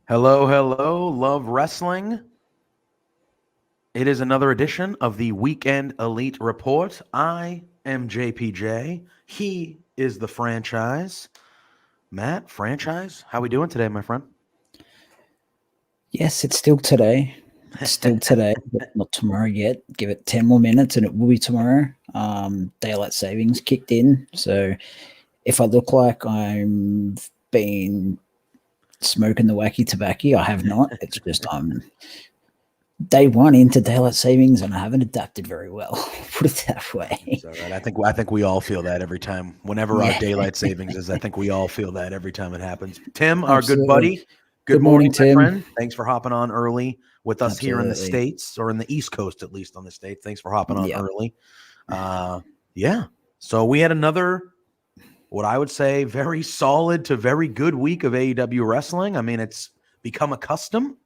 Hello, hello, love wrestling. It is another edition of the Weekend Elite Report. I am JPJ. He is the franchise. Matt, franchise, how we doing today, my friend? Yes, it's still today. It's still today, but not tomorrow yet. Give it 10 more minutes and it will be tomorrow. Daylight savings kicked in. So if I look like I'm been smoking the wacky tobacco, I have not. It's just I'm day one into daylight savings and I haven't adapted very well. Put it that way. It's all right. I think we all feel that every time. Whenever our Yeah, daylight savings is, I think we all feel that every time it happens. Tim, our good absolutely. buddy, good Good morning, morning, my Tim. friend. Thanks for hopping on early with us here in the Absolutely. States, or in the East Coast, at least on the States. Thanks for hopping on Yeah. early. Yeah. So we had another, what I would say, very solid to very good week of AEW wrestling. I mean, it's become a custom.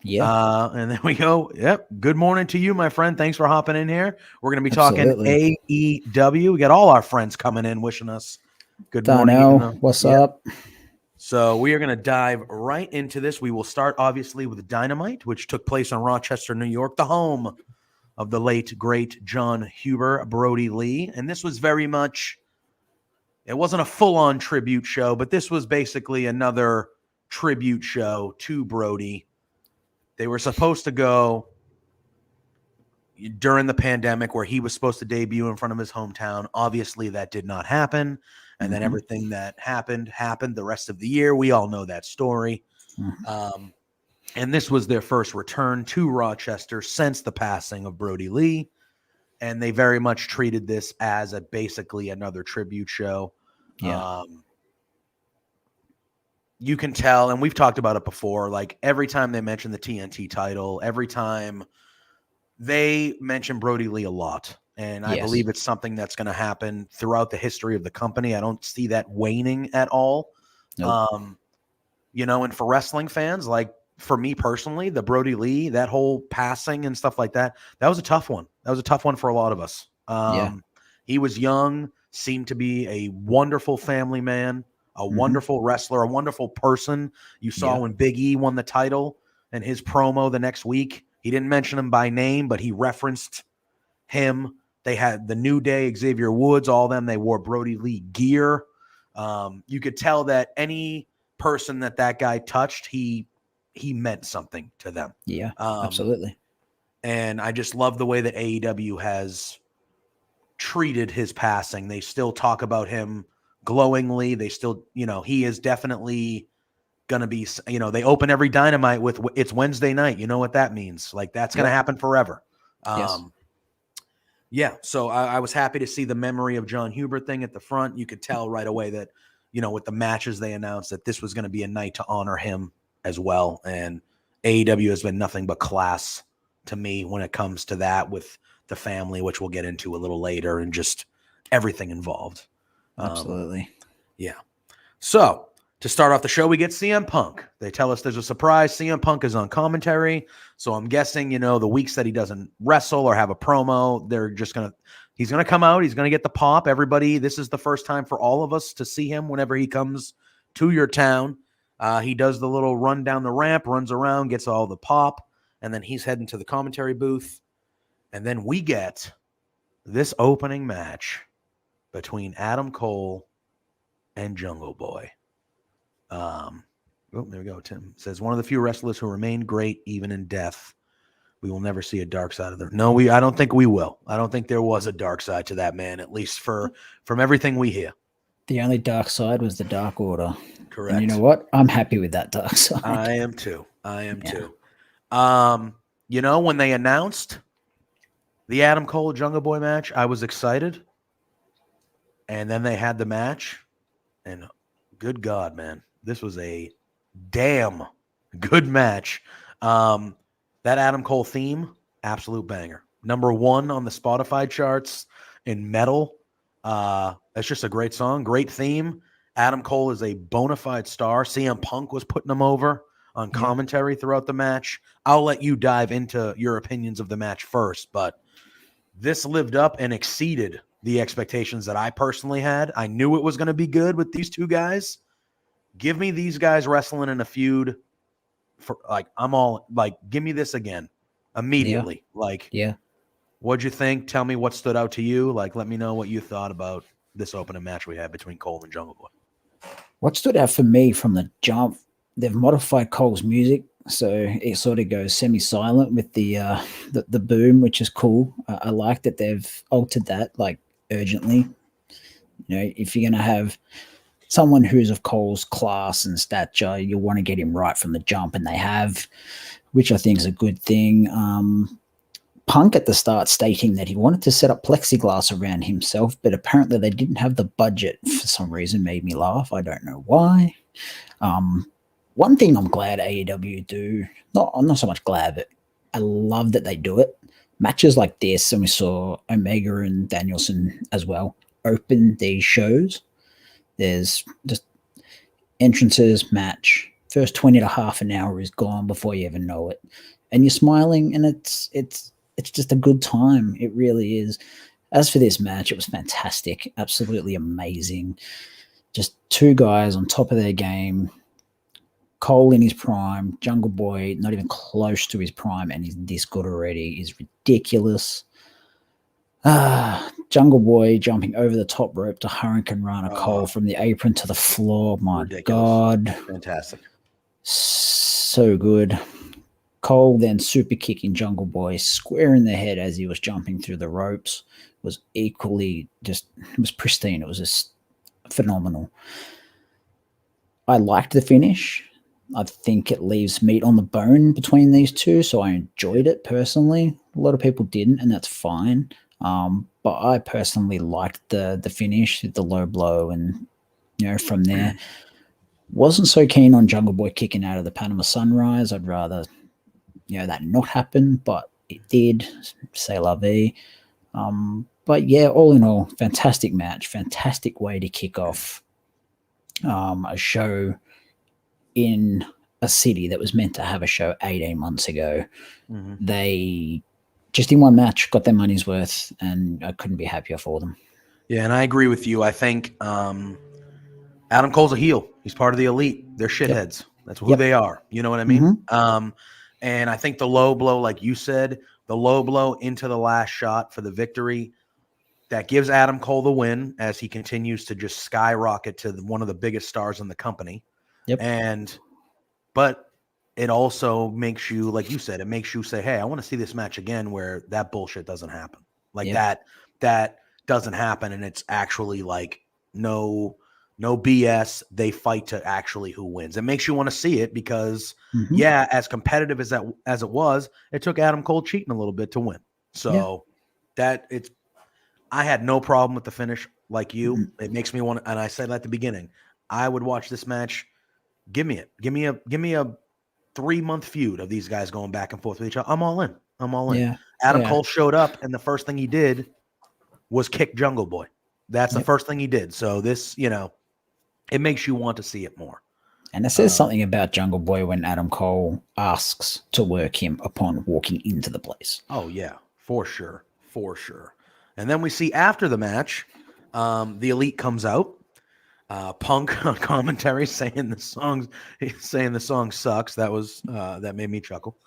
Yeah. And there we go. Yep. Good morning to you, my friend. Thanks for hopping in here. We're going to be talking Absolutely. AEW. We got all our friends coming in wishing us good morning, even Darnell, though, what's yeah. up? So we are going to dive right into this. We will start, obviously, with Dynamite, which took place in Rochester, New York, the home of the late, great John Huber, Brody Lee. And this was very much, it wasn't a full-on tribute show, but this was basically another tribute show to Brody. They were supposed to go during the pandemic where he was supposed to debut in front of his hometown. Obviously, that did not happen. And then everything that happened the rest of the year. We all know that story. And this was their first return to Rochester since the passing of Brody Lee. And they very much treated this as basically another tribute show. Yeah. You can tell, and we've talked about it before, like every time they mention the TNT title, every time they mention Brody Lee a lot. And I Yes. believe it's something that's going to happen throughout the history of the company. I don't see that waning at all. Nope. And for wrestling fans, like for me personally, the Brody Lee, that whole passing and stuff like that, that was a tough one. That was a tough one for a lot of us. Yeah. He was young, seemed to be a wonderful family man, a wonderful wrestler, a wonderful person. You saw Yeah. when Big E won the title and his promo the next week, he didn't mention him by name, but he referenced him. They had the New Day, Xavier Woods, all of them. They wore Brody Lee gear. You could tell that any person that guy touched, he meant something to them. Yeah. Absolutely. And I just love the way that AEW has treated his passing. They still talk about him glowingly. They still, he is definitely going to be, they open every Dynamite with it's Wednesday night. You know what that means? Like that's going to happen forever. Yes. Yeah. So I was happy to see the memory of John Huber thing at the front. You could tell right away that, with the matches they announced, that this was going to be a night to honor him as well. And AEW has been nothing but class to me when it comes to that, with the family, which we'll get into a little later, and just everything involved. Absolutely. Yeah. So to start off the show, we get CM Punk. They tell us there's a surprise. CM Punk is on commentary. So I'm guessing, the weeks that he doesn't wrestle or have a promo, he's going to come out. He's going to get the pop. Everybody, this is the first time for all of us to see him whenever he comes to your town. He does the little run down the ramp, runs around, gets all the pop, and then he's heading to the commentary booth. And then we get this opening match between Adam Cole and Jungle Boy. There we go. Tim says, one of the few wrestlers who remain great even in death. We will never see a dark side of their. No, I don't think we will. I don't think there was a dark side to that man, at least from everything we hear. The only dark side was the Dark Order. Correct. And you know what? I'm happy with that dark side. I am too. When they announced the Adam Cole Jungle Boy match, I was excited. And then they had the match, and good God, man, this was a damn good match. That Adam Cole theme, absolute banger. Number 1 on the Spotify charts in metal. It's just a great song, great theme. Adam Cole is a bona fide star. CM Punk was putting him over on commentary throughout the match. I'll let you dive into your opinions of the match first, but this lived up and exceeded the expectations that I personally had. I knew it was going to be good with these two guys. Give me these guys wrestling in a feud for like I'm all like, give me this again immediately. Like, Yeah. what'd you think? Tell me what stood out to you. Like, let me know what you thought about this opening match we had between Cole and Jungle Boy. What stood out for me from the jump, they've modified Cole's music, so it sort of goes semi-silent with the boom, which is cool. I like that they've altered that like urgently. You know, if you're gonna have someone who's of Cole's class and stature, you want to get him right from the jump, and they have, which I think is a good thing. Punk at the start stating that he wanted to set up plexiglass around himself, but apparently they didn't have the budget for some reason. Made me laugh. I don't know why. One thing I'm glad AEW do, I'm not so much glad, but I love that they do it. Matches like this, and we saw Omega and Danielson as well, open these shows. There's just entrances, match. First 20 to half an hour is gone before you even know it. And you're smiling, and it's just a good time. It really is. As for this match, it was fantastic. Absolutely amazing. Just two guys on top of their game. Cole in his prime, Jungle Boy not even close to his prime, and he's this good already is ridiculous. Jungle Boy jumping over the top rope to Hurricane Rana Cole from the apron to the floor. My Ridiculous. God. Fantastic. So good. Cole then super kicking Jungle Boy square in the head as he was jumping through the ropes. Was equally it was pristine. It was just phenomenal. I liked the finish. I think it leaves meat on the bone between these two, so I enjoyed it personally. A lot of people didn't, and that's fine. But I personally liked the finish, the low blow, and from there. Wasn't so keen on Jungle Boy kicking out of the Panama Sunrise. I'd rather that not happen, but it did. C'est la vie. But yeah, all in all, fantastic match, fantastic way to kick off a show in a city that was meant to have a show 18 months ago. Mm-hmm. They just in one match got their money's worth, and I couldn't be happier for them. Yeah, and I agree with you. I think Adam Cole's a heel. He's part of the elite. They're shitheads. Yep. That's who they are. You know what I mean? Mm-hmm. And I think the low blow, like you said, the low blow into the last shot for the victory, that gives Adam Cole the win as he continues to just skyrocket to one of the biggest stars in the company. Yep. But it also makes you, like you said, it makes you say, hey, I want to see this match again where that bullshit doesn't happen. Like that doesn't happen. And it's actually like no BS. They fight to actually who wins. It makes you want to see it because as competitive as it was, it took Adam Cole cheating a little bit to win. So I had no problem with the finish like you. Mm-hmm. It makes me want to, and I said at the beginning, I would watch this match. Give me it. Give me a 3-month feud of these guys going back and forth with each other. I'm all in. Yeah. Adam Cole showed up, and the first thing he did was kick Jungle Boy. That's the first thing he did. So this, it makes you want to see it more. And it says something about Jungle Boy when Adam Cole asks to work him upon walking into the place. Oh, yeah, for sure. And then we see after the match, the Elite comes out. Punk on commentary saying the song sucks. That was that made me chuckle.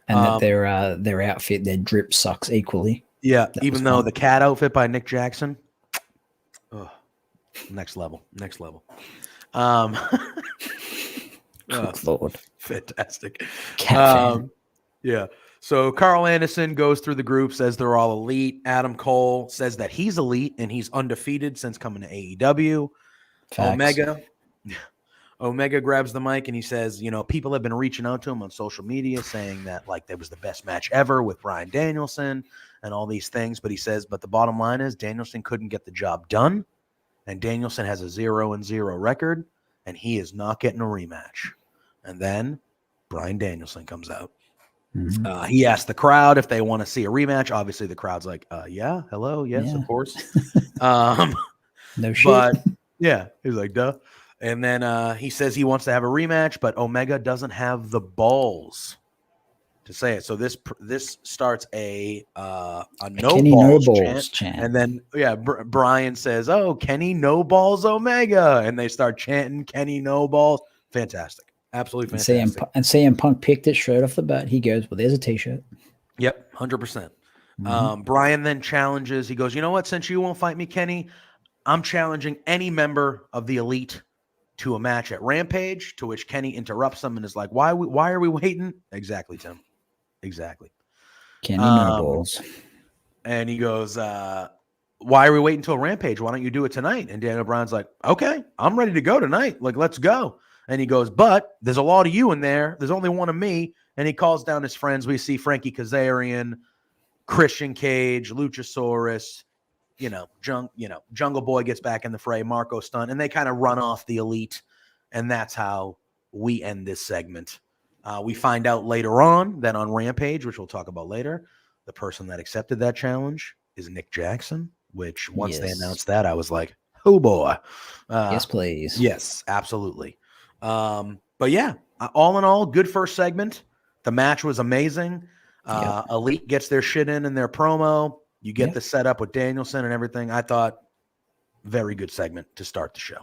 And that their outfit, their drip sucks equally. Yeah, even though the cat outfit by Nick Jackson, next level. Good Lord, fantastic. Cat fan. Yeah. So Carl Anderson goes through the group, says they're all elite. Adam Cole says that he's elite and he's undefeated since coming to AEW. Facts. Omega grabs the mic and he says, people have been reaching out to him on social media saying that like that was the best match ever with Bryan Danielson and all these things. But he says, but the bottom line is Danielson couldn't get the job done. And Danielson has a 0-0 record and he is not getting a rematch. And then Bryan Danielson comes out. Mm-hmm. He asked the crowd if they want to see a rematch. Obviously the crowd's like, hello. Yes, of course. No shit. But yeah, he's like, duh. And then he says he wants to have a rematch, but Omega doesn't have the balls to say it. So this starts a no balls chant. And then Brian says, "Oh, Kenny no balls Omega," and they start chanting Kenny no balls. Fantastic. Absolutely And fantastic. CM Punk picked it straight off the bat. He goes, well, there's a t-shirt. Yep, 100%. Mhm. Brian then challenges. He goes, you know what? Since you won't fight me, Kenny, I'm challenging any member of the Elite to a match at Rampage, to which Kenny interrupts him and is like, why are we waiting? Exactly, Tim. Exactly. Kenny no balls. And he goes, why are we waiting until Rampage? Why don't you do it tonight? And Daniel Bryan's like, okay, I'm ready to go tonight. Like, let's go. And he goes, but there's a lot of you in there. There's only one of me. And he calls down his friends. We see Frankie Kazarian, Christian Cage, Luchasaurus, Jungle Boy gets back in the fray, Marco Stunt, and they kind of run off the Elite. And that's how we end this segment. We find out later on that on Rampage, which we'll talk about later, the person that accepted that challenge is Nick Jackson, which once they announced that, I was like, oh boy. Yes, please. Yes, absolutely. But yeah, all in all, good first segment. The match was amazing. Elite gets their shit in their promo. You get the setup with Danielson and everything. I thought very good segment to start the show.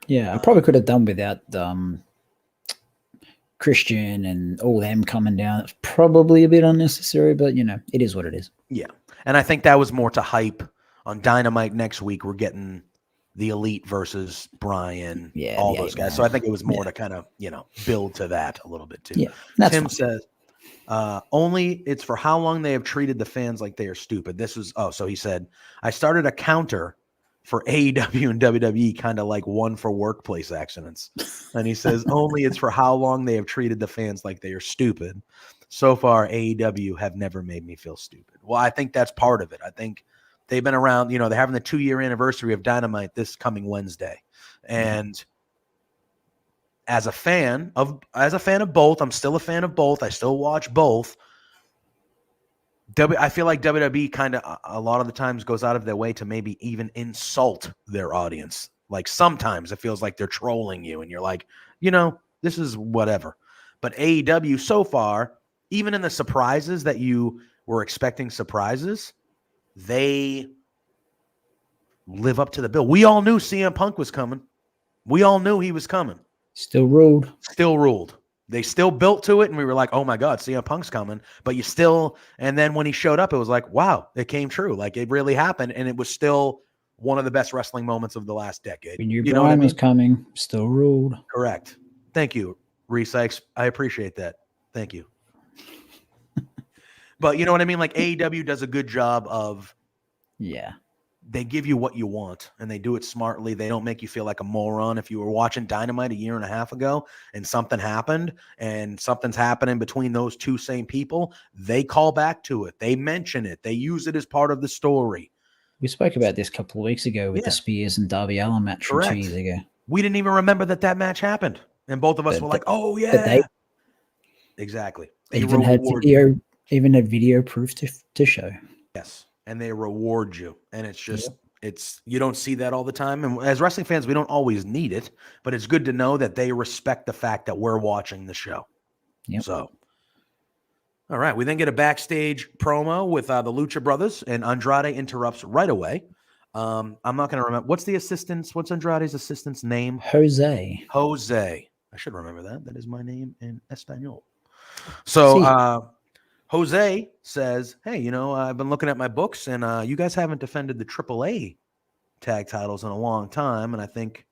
Yeah, I probably could have done without Christian and all them coming down. It's probably a bit unnecessary, but it is what it is. Yeah. And I think that was more to hype on Dynamite next week. We're getting the Elite versus Brian, all those guys. So I think it was more to kind of, build to that a little bit too. Yeah, Tim says, only it's for how long they have treated the fans like they are stupid. So he said, I started a counter for AEW and WWE, kind of like one for workplace accidents. And he says, only it's for how long they have treated the fans like they are stupid. So far, AEW have never made me feel stupid. Well, I think that's part of it. I think they've been around, they're having the 2-year anniversary of Dynamite this coming Wednesday. And as a fan of both, I'm still a fan of both. I still watch both. I feel like WWE kind of a lot of the times goes out of their way to maybe even insult their audience. Like sometimes it feels like they're trolling you and you're like, this is whatever. But AEW so far, even in the surprises that you were expecting surprises, they live up to the bill. We all knew CM Punk was coming. We all knew he was coming. Still ruled. They still built to it, and we were like, oh my God, CM Punk's coming. But and then when he showed up, it was like, wow, it came true. Like it really happened, and it was still one of the best wrestling moments of the last decade. We knew Brian was coming, still ruled. Correct. Thank you, Reese. I appreciate that. Thank you. But you know what I mean? Like AEW does a good job of they give you what you want and they do it smartly. They don't make you feel like a moron. If you were watching Dynamite a year and a half ago and something happened and something's happening between those two same people, they call back to it. They mention it. They use it as part of the story. We spoke about this a couple of weeks ago with the Spears and Darby Allin match from 2 years ago. We didn't even remember that match happened. And both of us were like, oh yeah. Exactly. They even had video proof to show. Yes. And they reward you. And it's just, you don't see that all the time. And as wrestling fans, we don't always need it, but it's good to know that they respect the fact that we're watching the show. Yep. So, all right. We then get a backstage promo with the Lucha Brothers, and Andrade interrupts right away. I'm not going to remember. What's Andrade's assistant's name? Jose. I should remember that. That is my name in Espanol. So, Jose says, hey, I've been looking at my books and you guys haven't defended the AAA tag titles in a long time. And I think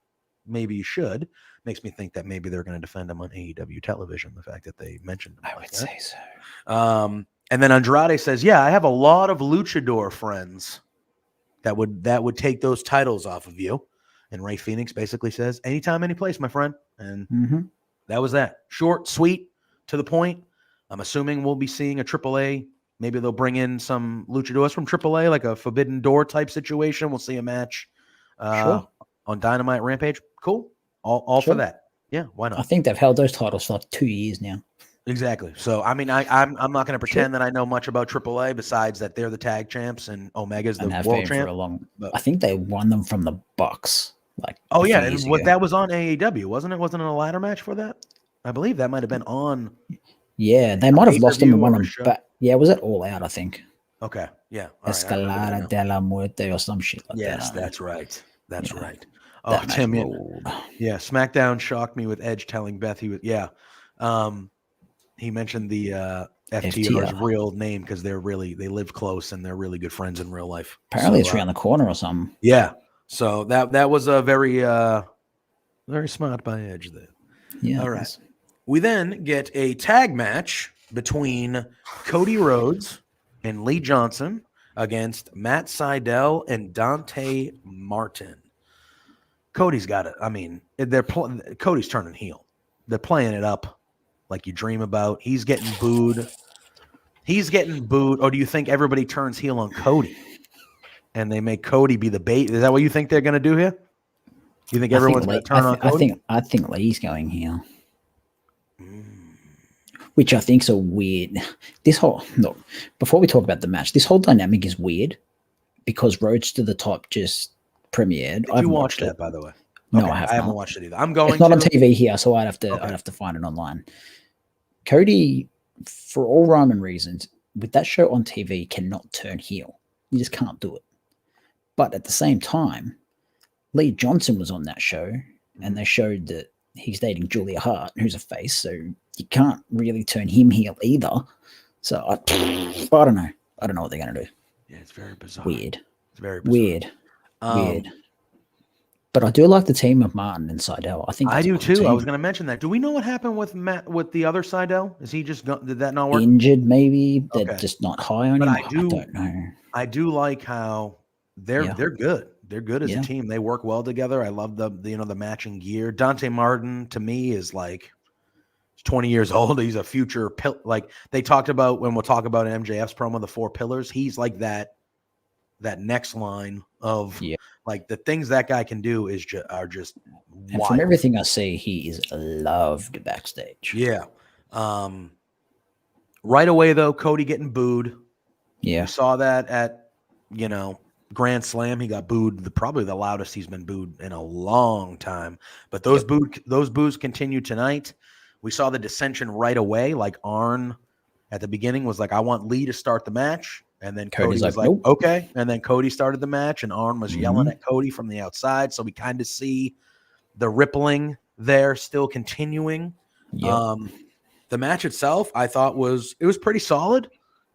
maybe you should. Makes me think that maybe they're going to defend them on AEW television. The fact that they mentioned them. I would say so. And then Andrade says, yeah, I have a lot of luchador friends that would take those titles off of you. And Rey Fenix basically says, anytime, any place, my friend. And that was that. Short, sweet, to the point. I'm assuming we'll be seeing a AAA. Maybe they'll bring in some luchadors from AAA, like a Forbidden Door type situation. We'll see a match on Dynamite Rampage. Cool. All for that. Yeah, why not? I think they've held those titles for like 2 years now. Exactly. So, I mean, I'm not going to pretend that I know much about AAA besides that they're the tag champs and Omega's the world champ. I think they won them from the Bucks. And that was on AEW, wasn't it? Wasn't it a ladder match for that? I believe that might have been on. Yeah, they might have lost them and won them back. Yeah, was it All Out, I think? Okay, yeah. Escalada de la Muerte or some shit like that. Yes, that's right. That's right. Oh, That match Tim, yeah. ruled. Yeah, SmackDown shocked me with Edge telling Beth he was. Yeah, he mentioned the FTR's FTR. real name because they live close and they're really good friends in real life. Apparently, So it's around the corner or something. yeah, so that was a very smart by Edge there. Yeah. All right, we then get a tag match between Cody Rhodes and Lee Johnson against Matt Sydal and Dante Martin. Cody's got it. I mean, Cody's turning heel. They're playing it up like you dream about. He's getting booed. Or do you think everybody turns heel on Cody and they make Cody be the bait? Is that what you think they're going to do here? You think everyone's going to turn on Cody? I think Lee's going heel, Mm. which I think's a weird. This whole look before we talk about the match, this whole dynamic is weird because Roads to the Top just premiered. Did you watch that, by the way? No, Okay, I have I haven't not. watched it either. I'm going It's not to. on TV here, so I'd have to find it online. Cody, for all rhyme and reasons, with that show on TV, cannot turn heel. You just can't do it. But at the same time, Lee Johnson was on that show, and they showed that he's dating Julia Hart, who's a face, so you can't really turn him heel either. So I don't know. I don't know what they're going to do. Yeah, it's very bizarre. Weird. It's very bizarre. Weird. But I do like the team of Martin and Seidel. I think I do too. team. I was going to mention that. Do we know what happened with the other Seidel? Is he just did that not work? Injured, maybe. They're just not high on him. I don't know. I do like how they're good. They're good as a team. They work well together. I love the matching gear. Dante Martin to me is like 20 years old. He's a future like they talked about when we'll talk about MJF's promo, the 4 pillars. He's like that next line of like the things that guy can do are just and wild. From everything I see, he is loved backstage. Yeah. Right away though, Cody getting booed. Yeah. We saw that at Grand Slam. He got booed, probably the loudest he's been booed in a long time. But those boos continue tonight. We saw the dissension right away. Like Arn at the beginning was like, I want Lee to start the match. And then Cody was like, nope. Okay. And then Cody started the match and Arn was yelling at Cody from the outside. So we kind of see the rippling there still continuing. Yep. The match itself, I thought it was pretty solid.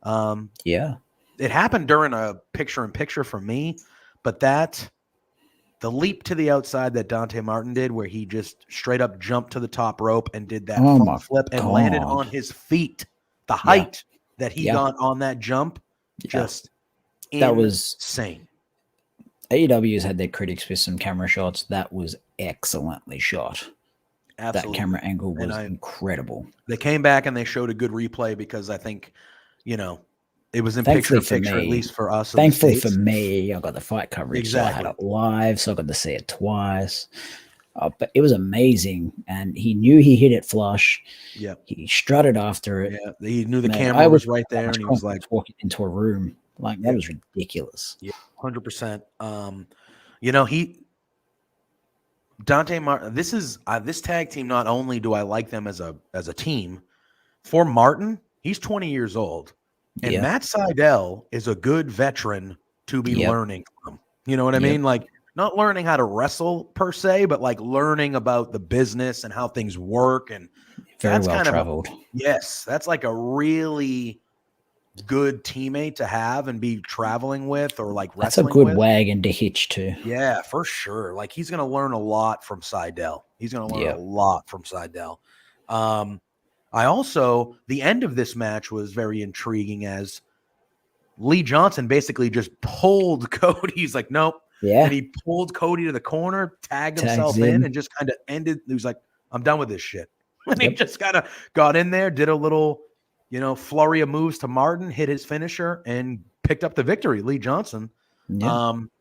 It happened during a picture-in-picture for me, but the leap to the outside that Dante Martin did, where he just straight up jumped to the top rope and did that front flip and landed on his feet, the height that he got on that jump, just that was insane. AEW's had their critics with some camera shots. That was excellently shot. Absolutely. That camera angle was incredible. They came back and they showed a good replay because I think, it was in picture-in-picture, at least for us. Thankfully for me, I got the fight coverage. Exactly. So I had it live, so I got to see it twice. But it was amazing, and he knew he hit it flush. Yeah, he strutted after it. Yeah, he knew the camera was right there, and he was like walking into a room. Like that was ridiculous. Yeah, 100%. Dante Martin. This tag team. Not only do I like them as a team, for Martin, he's 20 years old. And Matt Sydal is a good veteran to be learning from. You know what I mean? Like not learning how to wrestle per se, but like learning about the business and how things work. And very well traveled. Yes, that's like a really good teammate to have and be traveling with or like wrestling. That's a good wagon to hitch to. Yeah, for sure. Like he's going to learn a lot from Sydal. He's going to learn a lot from Sydal. The end of this match was very intriguing as Lee Johnson basically just pulled Cody. He's like, nope. Yeah. And he pulled Cody to the corner, tagged himself in, and just kind of ended. He was like, I'm done with this shit. And he just kind of got in there, did a little, flurry of moves to Martin, hit his finisher, and picked up the victory, Lee Johnson,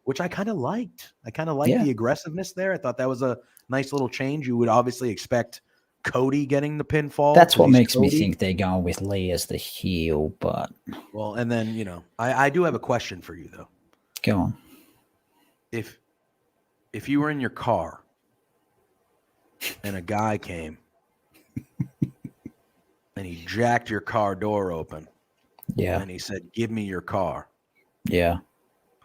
which I kind of liked. I kind of liked the aggressiveness there. I thought that was a nice little change. You would obviously expect Cody getting the pinfall. That's what makes me think they're going with Lee as the heel, but and then I do have a question for you though. Go on. If you were in your car and a guy came and he jacked your car door open, and he said, "Give me your car,"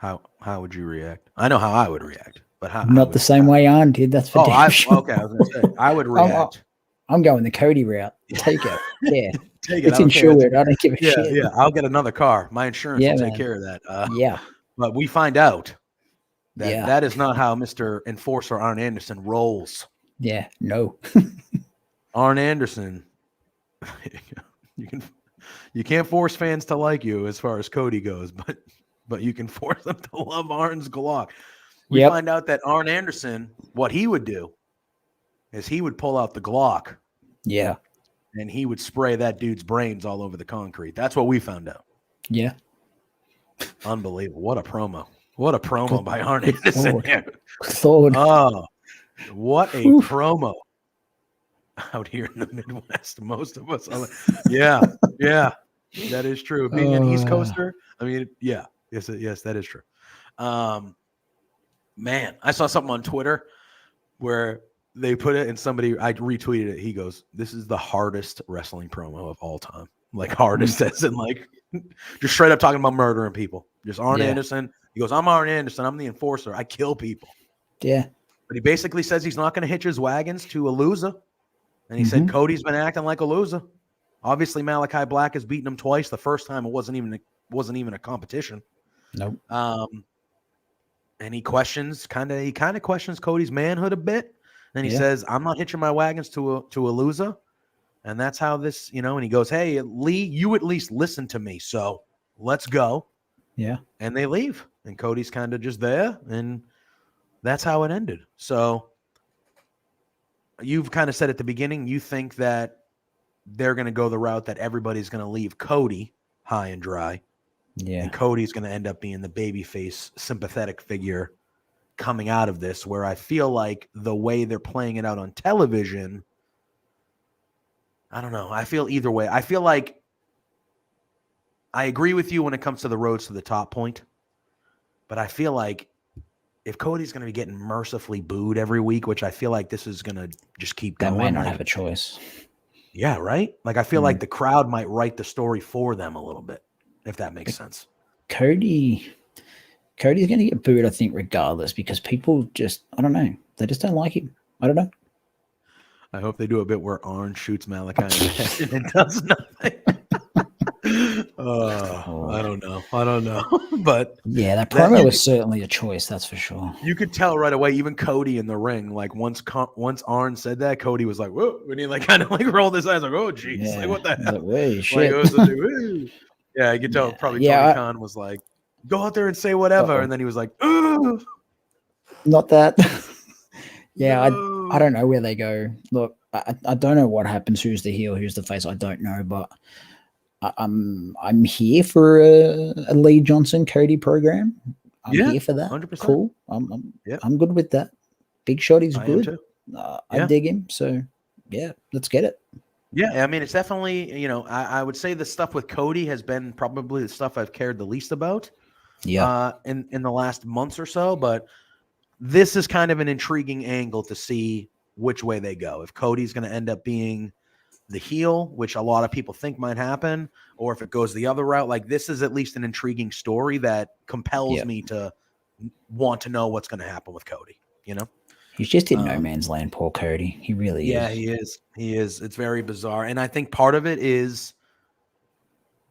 how would you react? I know how I would react. But how Not the same way Arn did. That's for damn sure. Okay. I was gonna say I would react. I'm going the Cody route. Take it. Yeah. Take it. It's insured. I don't give a shit. Yeah. I'll get another car. My insurance will take care of that. Yeah. But we find out that Yeah. that is not how Mr. Enforcer Arn Anderson rolls. Yeah. No. Arn Anderson, you can't force fans to like you as far as Cody goes, but you can force them to love Arn's Glock. We find out that Arn Anderson, what he would do is he would pull out the Glock. Yeah. And he would spray that dude's brains all over the concrete. That's what we found out. Yeah. Unbelievable. What a promo. What a promo by Arn Anderson. Lord. Oh, what a promo. Out here in the Midwest, most of us are like, yeah, that is true. Being an East Coaster, I mean, yeah, yes, that is true. Man, I saw something on Twitter where they put it, and I retweeted it. He goes, "This is the hardest wrestling promo of all time. Like hardest, as in like just straight up talking about murdering people. Just Arn Anderson. He goes, I'm Arn Anderson. I'm the enforcer. I kill people. Yeah, but he basically says he's not going to hitch his wagons to a loser." And he said Cody's been acting like a loser. Obviously, Malachi Black has beaten him twice. The first time it wasn't even a competition. Nope. And he kind of questions Cody's manhood a bit. And he says, "I'm not hitching my wagons to a loser." And that's how this, and he goes, "Hey, Lee, you at least listen to me. So let's go." Yeah. And they leave. And Cody's kind of just there. And that's how it ended. So you've kind of said at the beginning, you think that they're going to go the route that everybody's going to leave Cody high and dry. Yeah. And Cody's going to end up being the babyface sympathetic figure coming out of this, where I feel like the way they're playing it out on television, I don't know. I feel either way. I feel like I agree with you when it comes to the roads to the top point, but I feel like if Cody's going to be getting mercifully booed every week, which I feel like this is going to just keep going. They may not have a choice. Yeah, right? Like I feel like the crowd might write the story for them a little bit, if that makes sense. Cody's going to get booed, I think, regardless, because people just, I don't know, they just don't like him. I don't know. I hope they do a bit where Arn shoots Malachi in the head and it does nothing. I don't know. But yeah, that promo was certainly a choice, that's for sure. You could tell right away, even Cody in the ring, like once Arn said that, Cody was like, whoa, and he like kind of like rolled his eyes like, oh geez, like what the hell? Like, wait, shit. Yeah, you could tell probably Tony Khan was like, go out there and say whatever. And then he was like, oh, not that. Yeah, no. I don't know where they go. Look, I don't know what happens, who's the heel, who's the face, I don't know, but I'm here for a Lee Johnson Cody program. I'm here for that. 100%. Cool. I'm good with that. Big Shot is good. I dig him. So yeah, let's get it. Yeah, I mean, it's definitely, I would say the stuff with Cody has been probably the stuff I've cared the least about. Yeah. In the last months or so, but this is kind of an intriguing angle to see which way they go. If Cody's going to end up being the heel, which a lot of people think might happen, or if it goes the other route, like this is at least an intriguing story that compels me to want to know what's going to happen with Cody, He's just in no man's land, poor Cody. He really is. Yeah, he is. He is. It's very bizarre. And I think part of it is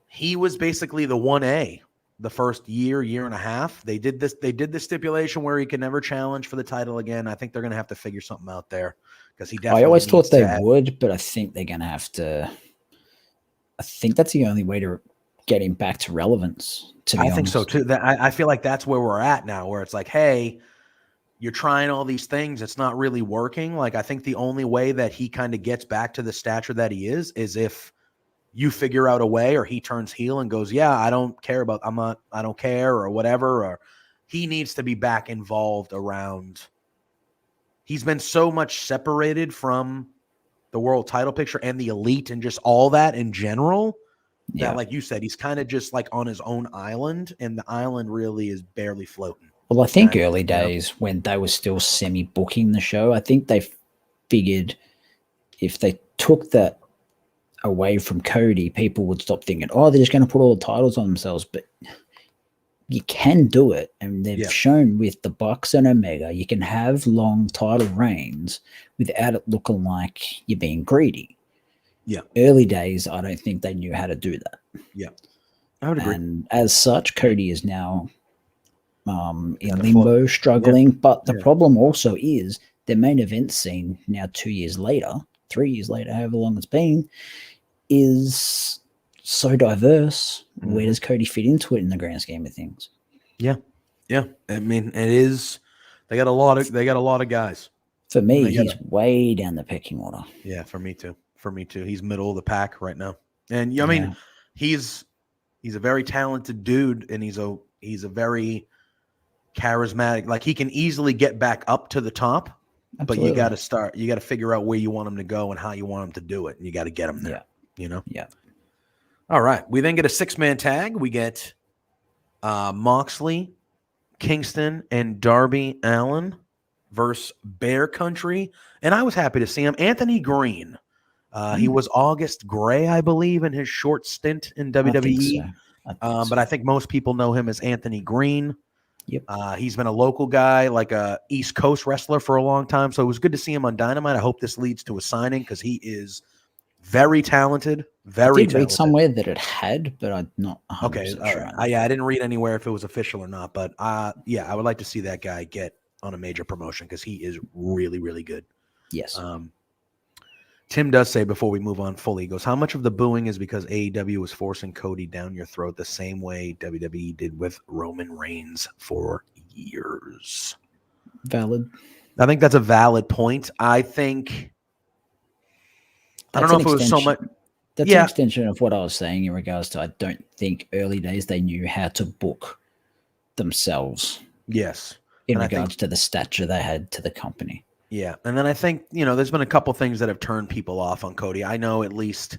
he was basically the 1A the first year and a half. They did the stipulation where he could never challenge for the title again. I think they're going to have to figure something out there because he definitely. I always thought they would, but I think they're going to have to. I think that's the only way to get him back to relevance. I think so too. I feel like that's where we're at now, where it's like, hey, you're trying all these things. It's not really working. Like, I think the only way that he kind of gets back to the stature that he is if you figure out a way, or he turns heel and goes, yeah, I don't care I don't care or whatever, or he needs to be back involved around. He's been so much separated from the world title picture and the elite and just all that in general that, like you said, he's kind of just like on his own island, and the island really is barely floating. Well, I think early days when they were still semi-booking the show, I think they figured if they took that away from Cody, people would stop thinking, oh, they're just going to put all the titles on themselves. But you can do it, and they've Yeah. shown with the Bucks and Omega, you can have long title reigns without it looking like you're being greedy. Yeah. Early days, I don't think they knew how to do that. Yeah. I would agree. And as such, Cody is now in Gotta limbo, float. struggling. But the Yeah. problem also is the main event scene now 2 years later, 3 years later, however long it's been, is so diverse. Where does Cody fit into it in the grand scheme of things? Yeah. Yeah. I mean, it is. They got a lot of guys. For me, he's way down the pecking order. Yeah, for me too. For me too. He's middle of the pack right now. And I mean, he's a very talented dude, and he's a very charismatic. Like, he can easily get back up to the top. Absolutely. But you got to figure out where you want him to go and how you want him to do it. And you got to get him there, Yeah. All right. We then get a 6-man tag. We get Moxley, Kingston, and Darby Allin versus Bear Country. And I was happy to see him. Anthony Green. He was August Gray, I believe, in his short stint in WWE. I think so. But I think most people know him as Anthony Green. Yep. He's been a local guy, like a East Coast wrestler for a long time. So it was good to see him on Dynamite. I hope this leads to a signing because he is very talented. I did read somewhere that it had, but I'm not 100% sure. Right. I didn't read anywhere if it was official or not. But I would like to see that guy get on a major promotion because he is really, really good. Yes. Tim does say before we move on fully, he goes, how much of the booing is because AEW was forcing Cody down your throat the same way WWE did with Roman Reigns for years? Valid. I think that's a valid point. I think I don't know if it was so much. That's an extension of what I was saying in regards to I don't think early days they knew how to book themselves. Yes. In regards to the stature they had to the company. Yeah. And then I think, there's been a couple things that have turned people off on Cody. I know at least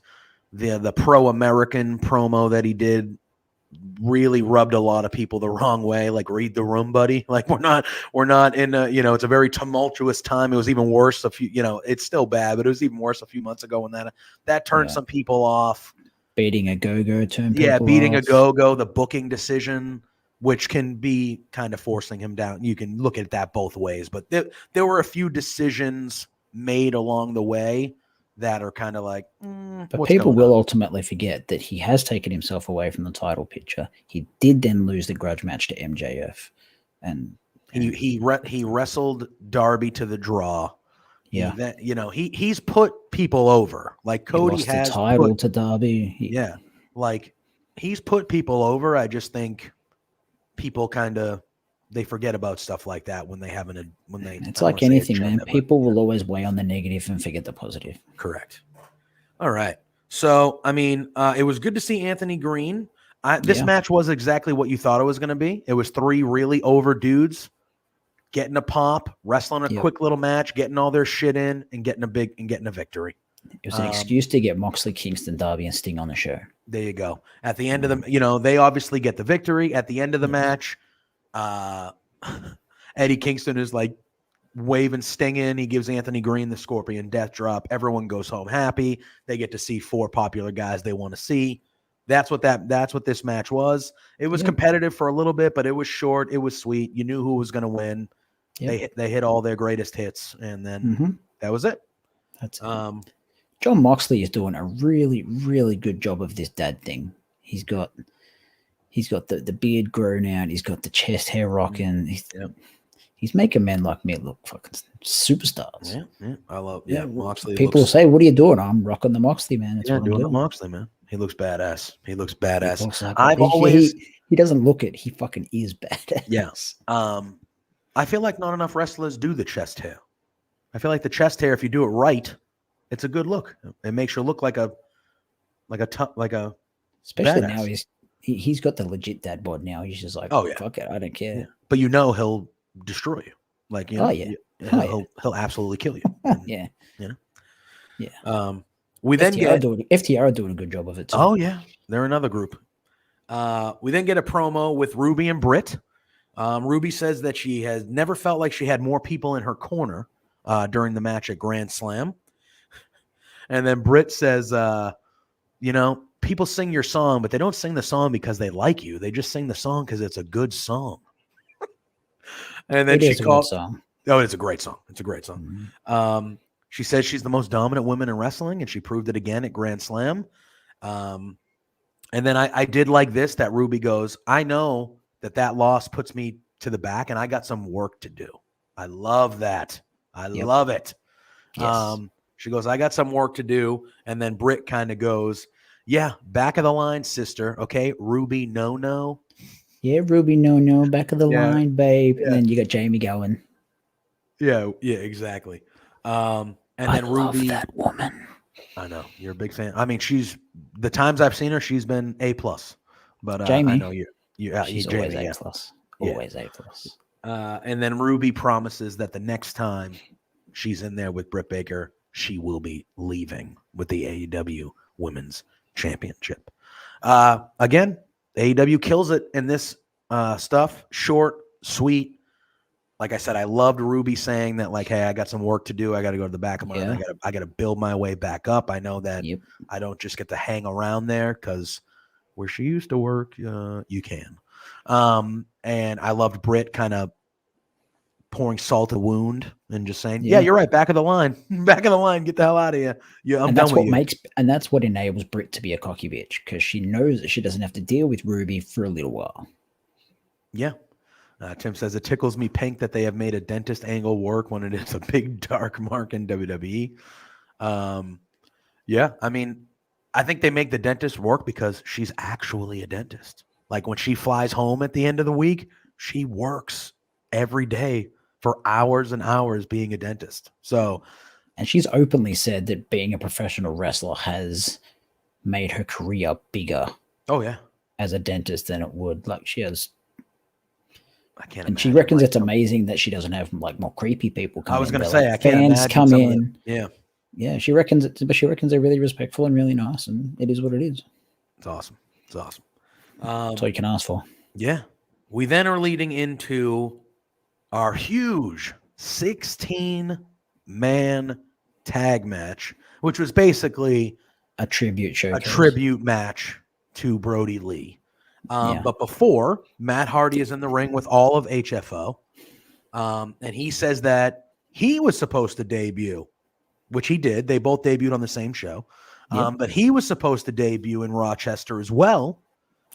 the pro-American promo that he did really rubbed a lot of people the wrong way. Like, read the room, buddy. Like, we're not in a, it's a very tumultuous time. It was even worse it's still bad, but it was even worse a few months ago when that turned some people off. Beating a go-go turned people off. Beating a go-go, the booking decision, which can be kind of forcing him down. You can look at that both ways, but there were a few decisions made along the way that are kind of like, but people will ultimately forget that he has taken himself away from the title picture. He did then lose the grudge match to MJF, and he wrestled Darby to the draw. Yeah, he's put people over. Like, Cody has the title to Darby. Like, he's put people over. I just think people they forget about stuff like that when they haven't it's like anything, man. People will always weigh on the negative and forget the positive. Correct. All right. So, I mean, it was good to see Anthony Green. This match was exactly what you thought it was going to be. It was 3 really over dudes getting a pop, wrestling a quick little match, getting all their shit in, and getting a victory. It was an excuse to get Moxley, Kingston, Darby, and Sting on the show. There you go. At the end of the, they obviously get the victory. At the end of the match, Eddie Kingston is like waving Sting in. He gives Anthony Green the Scorpion Death Drop. Everyone goes home happy. They get to see 4 popular guys they want to see. That's what this match was. It was competitive for a little bit, but it was short. It was sweet. You knew who was going to win. Yep. They hit all their greatest hits, and then that was it. That's it. John Moxley is doing a really, really good job of this dad thing. He's got the beard grown out. He's got the chest hair rocking. He's making men like me look fucking superstars. Yeah. I love Moxley. People say, "What are you doing?" I'm rocking the Moxley, man. That's what I'm doing. The Moxley, man. He looks badass. He doesn't look it. He fucking is badass. Yes. I feel like not enough wrestlers do the chest hair. I feel like the chest hair, if you do it right, it's a good look. It makes you look like a especially badass. Now he's got the legit dad bod now. He's just like, fuck it, I don't care. Yeah. But he'll destroy you. Like, he'll absolutely kill you. And, we then get FTR doing a good job of it too. Oh yeah, they're another group. We then get a promo with Ruby and Britt. Ruby says that she has never felt like she had more people in her corner during the match at Grand Slam. And then Britt says, people sing your song, but they don't sing the song because they like you. They just sing the song because it's a good song. And then It is a good song. Oh, it's a great song. It's a great song. She says she's the most dominant woman in wrestling, and she proved it again at Grand Slam. And then I did like this, that Ruby goes, I know that loss puts me to the back, and I got some work to do. I love that. I love it. Yes. She goes, I got some work to do. And then Britt kind of goes, yeah, back of the line, sister. Okay, Ruby, no. Yeah, Ruby, no, back of the line, babe. Yeah. And then you got Jamie going. Yeah, exactly. And then love Ruby, that woman. I know you're a big fan. I mean, she's the times I've seen her, she's been A+. But Jamie, I know she's Jamie, always A+. Always A+. And then Ruby promises that the next time she's in there with Britt Baker, she will be leaving with the AEW Women's Championship. Again, AEW kills it in this stuff. Short, sweet. Like I said, I loved Ruby saying that, like, hey, I got some work to do. I got to go to the back of mine. Yeah. I got to build my way back up. I know that I don't just get to hang around there because where she used to work, you can. And I loved Britt kind of pouring salt to the wound and just saying, yeah, you're right. Back of the line, get the hell out of here. Yeah, I'm done with you. And that's what enables Britt to be a cocky bitch, because she knows that she doesn't have to deal with Ruby for a little while. Yeah. Tim says, it tickles me pink that they have made a dentist angle work when it is a big dark mark in WWE. Yeah, I mean, I think they make the dentist work because she's actually a dentist. Like when she flies home at the end of the week, she works every day for hours and hours being a dentist. So, and she's openly said that being a professional wrestler has made her career bigger. Oh yeah, as a dentist than it would. Like she has. I can't. And she reckons it's amazing that she doesn't have like more creepy people come in. I was going to say, like, I can't fans imagine come in. Yeah. She reckons but she reckons they're really respectful and really nice, and it is what it is. It's awesome. That's all you can ask for. Yeah. We then are leading into our huge 16-man tag match, which was basically a tribute show, a tribute match to Brody Lee. But before, Matt Hardy is in the ring with all of HFO, and he says that he was supposed to debut, which he did. They both debuted on the same show, but he was supposed to debut in Rochester as well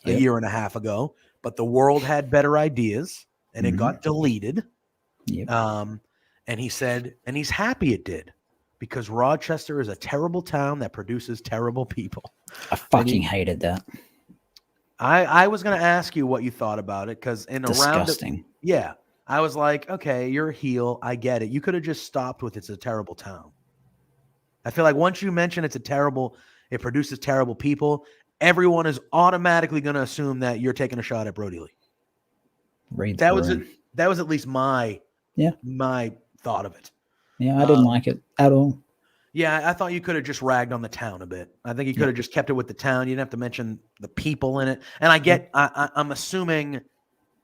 a year and a half ago, but the world had better ideas, and it got deleted. And he said, and he's happy it did, because Rochester is a terrible town that produces terrible people. I fucking hated that. I was going to ask you what you thought about it, because in a disgusting. I was like, okay, you're a heel. I get it. You could have just stopped with it's a terrible town. I feel like once you mention it produces terrible people, everyone is automatically going to assume that you're taking a shot at Brody Lee. That was at least my thought of it. Yeah, I didn't like it at all. Yeah, I thought you could have just ragged on the town a bit. I think you could have just kept it with the town. You didn't have to mention the people in it. And I'm assuming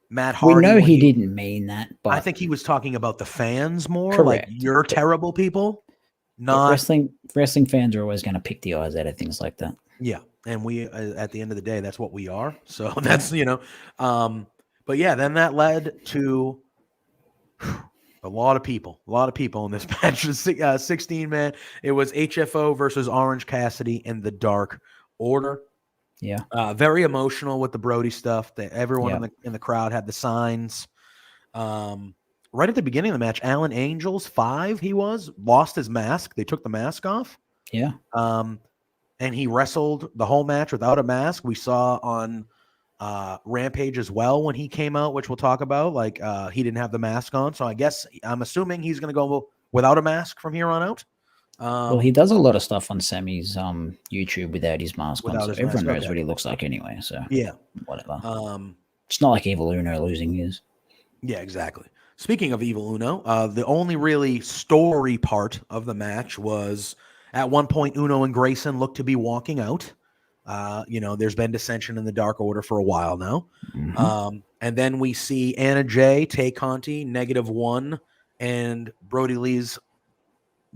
Matt Hardy. We know he didn't mean that, but I think he was talking about the fans more. Correct. Like, you're terrible people. Not wrestling fans are always going to pick the eyes out of things like that. Yeah, and we at the end of the day, that's what we are. So that's but yeah, then that led to a lot of people in this match. 16 man. It was HFO versus Orange Cassidy in the Dark Order. Yeah. Very emotional with the Brody stuff. Everyone in the crowd had the signs. Right at the beginning of the match, Alan Angels, 5 lost his mask. They took the mask off. Yeah. And he wrestled the whole match without a mask. We saw on Rampage as well when he came out, which we'll talk about. Like, he didn't have the mask on. So I'm assuming he's going to go without a mask from here on out. Well, he does a lot of stuff on Sammy's YouTube without his mask on. So everyone knows what he looks like anyway. So yeah, whatever. It's not like Evil Uno losing his. Yeah, exactly. Speaking of Evil Uno, the only really story part of the match was at one point Uno and Grayson looked to be walking out. There's been dissension in the Dark Order for a while now. And then we see Anna Jay, Tay Conti, -1, and Brody Lee's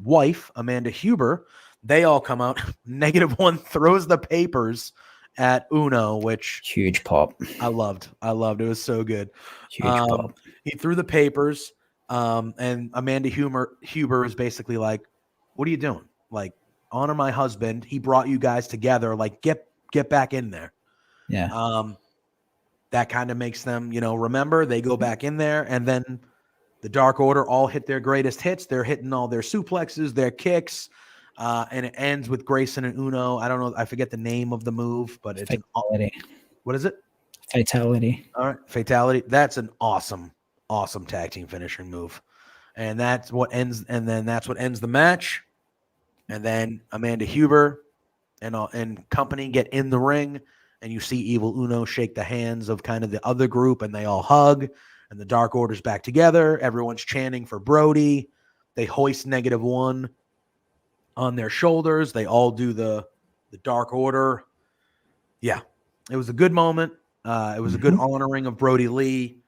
wife, Amanda Huber. They all come out. -1 throws the papers at Uno, which Huge pop. I loved. It was so good. Huge pop. He threw the papers, and Amanda Huber is basically like, "What are you doing? Like, honor my husband. He brought you guys together. Like, get back in there." Yeah. That kind of makes them, remember. They go back in there, and then the Dark Order all hit their greatest hits. They're hitting all their suplexes, their kicks, and it ends with Grayson and Uno. I don't know. I forget the name of the move, but it's Fatality. What is it? Fatality. All right, Fatality. That's an awesome tag team finishing move, and that's what ends the match. And then Amanda Huber and company get in the ring, and you see Evil Uno shake the hands of kind of the other group, and they all hug, and the Dark Order's back together. Everyone's chanting for Brody. They hoist -1 on their shoulders. They all do the Dark Order. Yeah, it was a good moment. It was a good honoring of Brody Lee.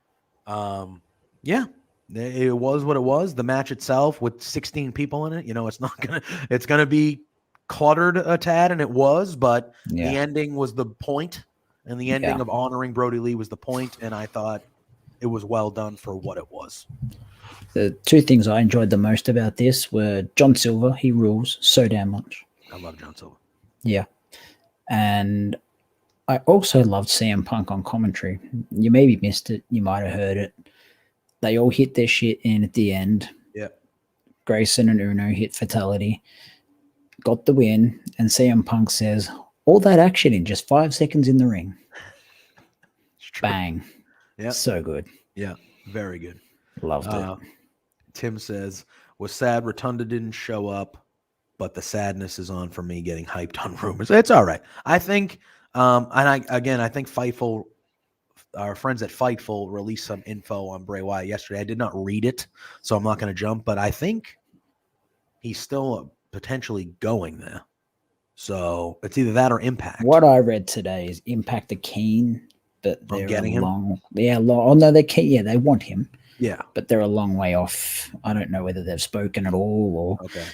Yeah, it was what it was. The match itself with 16 people in it, it's gonna be cluttered a tad, and it was, but the ending was the point, and the ending of honoring Brody Lee was the point, and I thought it was well done for what it was. The two things I enjoyed the most about this were John Silver. He rules so damn much. I love John Silver. Yeah. And I also loved CM Punk on commentary. You maybe missed it. You might have heard it. They all hit their shit in at the end. Yeah. Grayson and Uno hit Fatality. Got the win. And CM Punk says, all that action in just 5 seconds in the ring. Bang. Yeah. So good. Yeah. Very good. Loved it. Tim says, was sad Rotunda didn't show up, but the sadness is on for me getting hyped on rumors. It's all right. I think, I think Fightful, our friends at Fightful released some info on Bray Wyatt yesterday. I did not read it, so I'm not going to jump, but I think he's still potentially going there. So it's either that or Impact. What I read today is Impact are keen, but they're getting him? Oh no, they're keen. Yeah, they want him. Yeah, but they're a long way off. I don't know whether they've spoken at all, or okay.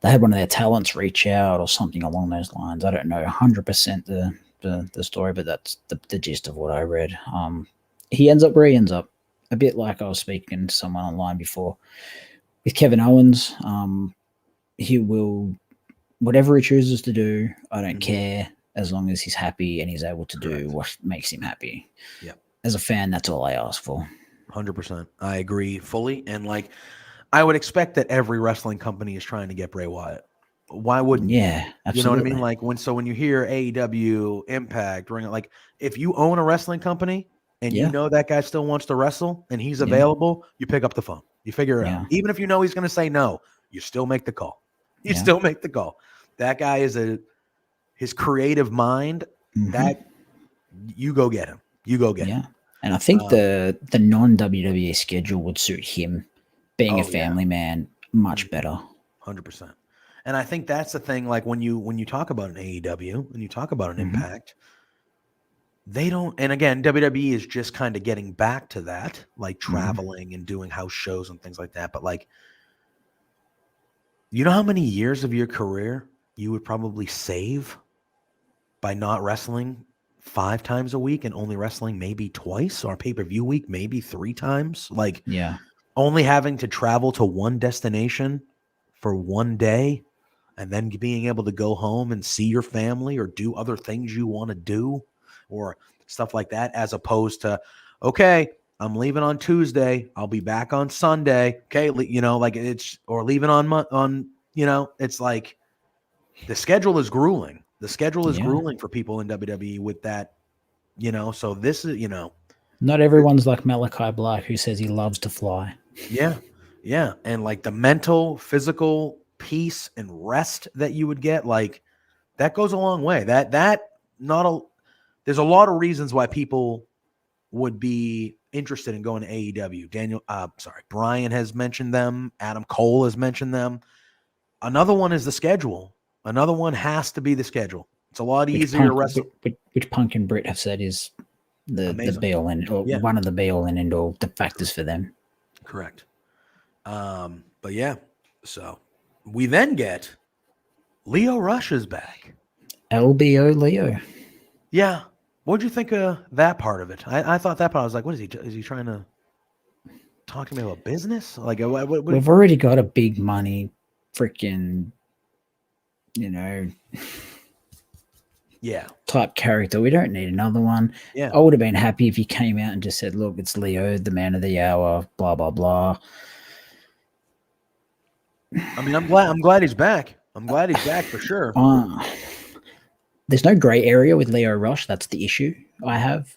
They had one of their talents reach out or something along those lines. I don't know 100% the story, but that's the gist of what I read. He ends up where he ends up, a bit like I was speaking to someone online before with Kevin Owens. He will, whatever he chooses to do, I don't care, as long as he's happy and he's able to do what makes him happy. Yeah. As a fan, that's all I ask for. 100%. I agree fully. And I would expect that every wrestling company is trying to get Bray Wyatt. Why wouldn't you? Yeah, absolutely. You know what I mean? When you hear AEW, Impact, Ring, if you own a wrestling company and you know that guy still wants to wrestle and he's available, you pick up the phone. You figure it out. Even if you know he's going to say no, you still make the call. You still make the call. That guy is his creative mind. That you go get him. You go get him. And I think the non-WWE schedule would suit him, being a family man, much better. 100%. And I think that's the thing. When you talk about an AEW and you talk about an Impact, they don't. And again, WWE is just kind of getting back to that, traveling and doing house shows and things like that. But you know how many years of your career you would probably save by not wrestling 5 times a week and only wrestling maybe twice, or pay-per-view week maybe 3 times? Only having to travel to one destination for one day and then being able to go home and see your family or do other things you want to do or stuff like that, as opposed to, okay, I'm leaving on Tuesday, I'll be back on Sunday. Okay. It's, or leaving on, it's like the schedule is grueling. The schedule is grueling for people in WWE with that, so this is, not everyone's like Malachi Black, who says he loves to fly. Yeah. Yeah. And the mental, physical peace and rest that you would get, that goes a long way. There's a lot of reasons why people would be interested in going to AEW. Brian has mentioned them. Adam Cole has mentioned them. Another one is the schedule. Another one has to be the schedule. It's a lot easier to wrestle. Which Punk and Britt have said is the be-all and one of the be-all and end-all factors for them. Correct. But yeah, so we then get Leo Rush is back. LBO Leo. Yeah. What'd you think of that part of it? I thought that part, I was like, what is he? Is he trying to talk to me about business? Like, what We've already got a big money freaking, you know, yeah. type character. We don't need another one. Yeah. I would have been happy if he came out and just said, look, it's Leo, the man of the hour, blah, blah, blah. I mean, I'm glad he's back. I'm glad he's back for sure. There's no gray area with Leo Rush. That's the issue I have.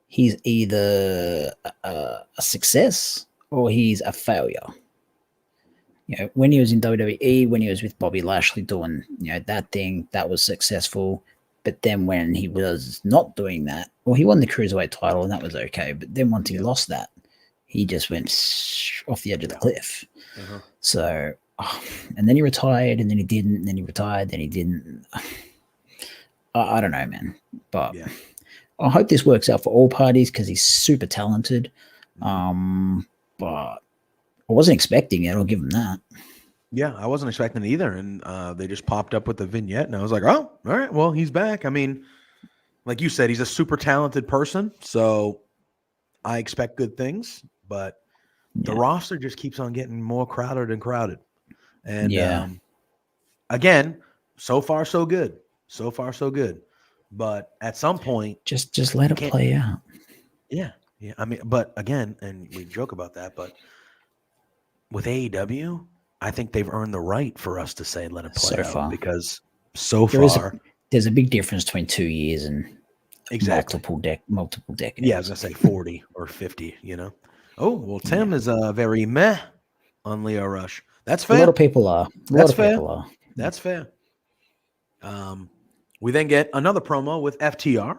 He's either a success or he's a failure. You know, when he was in WWE, when he was with Bobby Lashley doing, you know, that thing, that was successful. But then when he was not doing that, well, he won the Cruiserweight title and that was okay. But then once he lost that, he just went off the edge of the cliff. Uh-huh. So, and then he retired and then he didn't, and then he retired, then he didn't. I don't know, man. But I hope this works out for all parties because he's super talented. But I wasn't expecting it. I'll give him that. Yeah, I wasn't expecting it either. And they just popped up with the vignette, and I was like, oh, all right, well, he's back. I mean, like you said, he's a super talented person, so I expect good things. But the roster just keeps on getting more crowded and crowded. And again, so far so good. So far so good. But at some point, just let it play out. Yeah. I mean, but again, and we joke about that, but with AEW, I think they've earned the right for us to say let it play out far. because so far there's a big difference between 2 years and multiple decades. Yeah, I was gonna say 40 or 50. You know. Oh well, Tim is very meh on Leo Rush. That's fair. A lot of people are. That's fair. We then get another promo with FTR.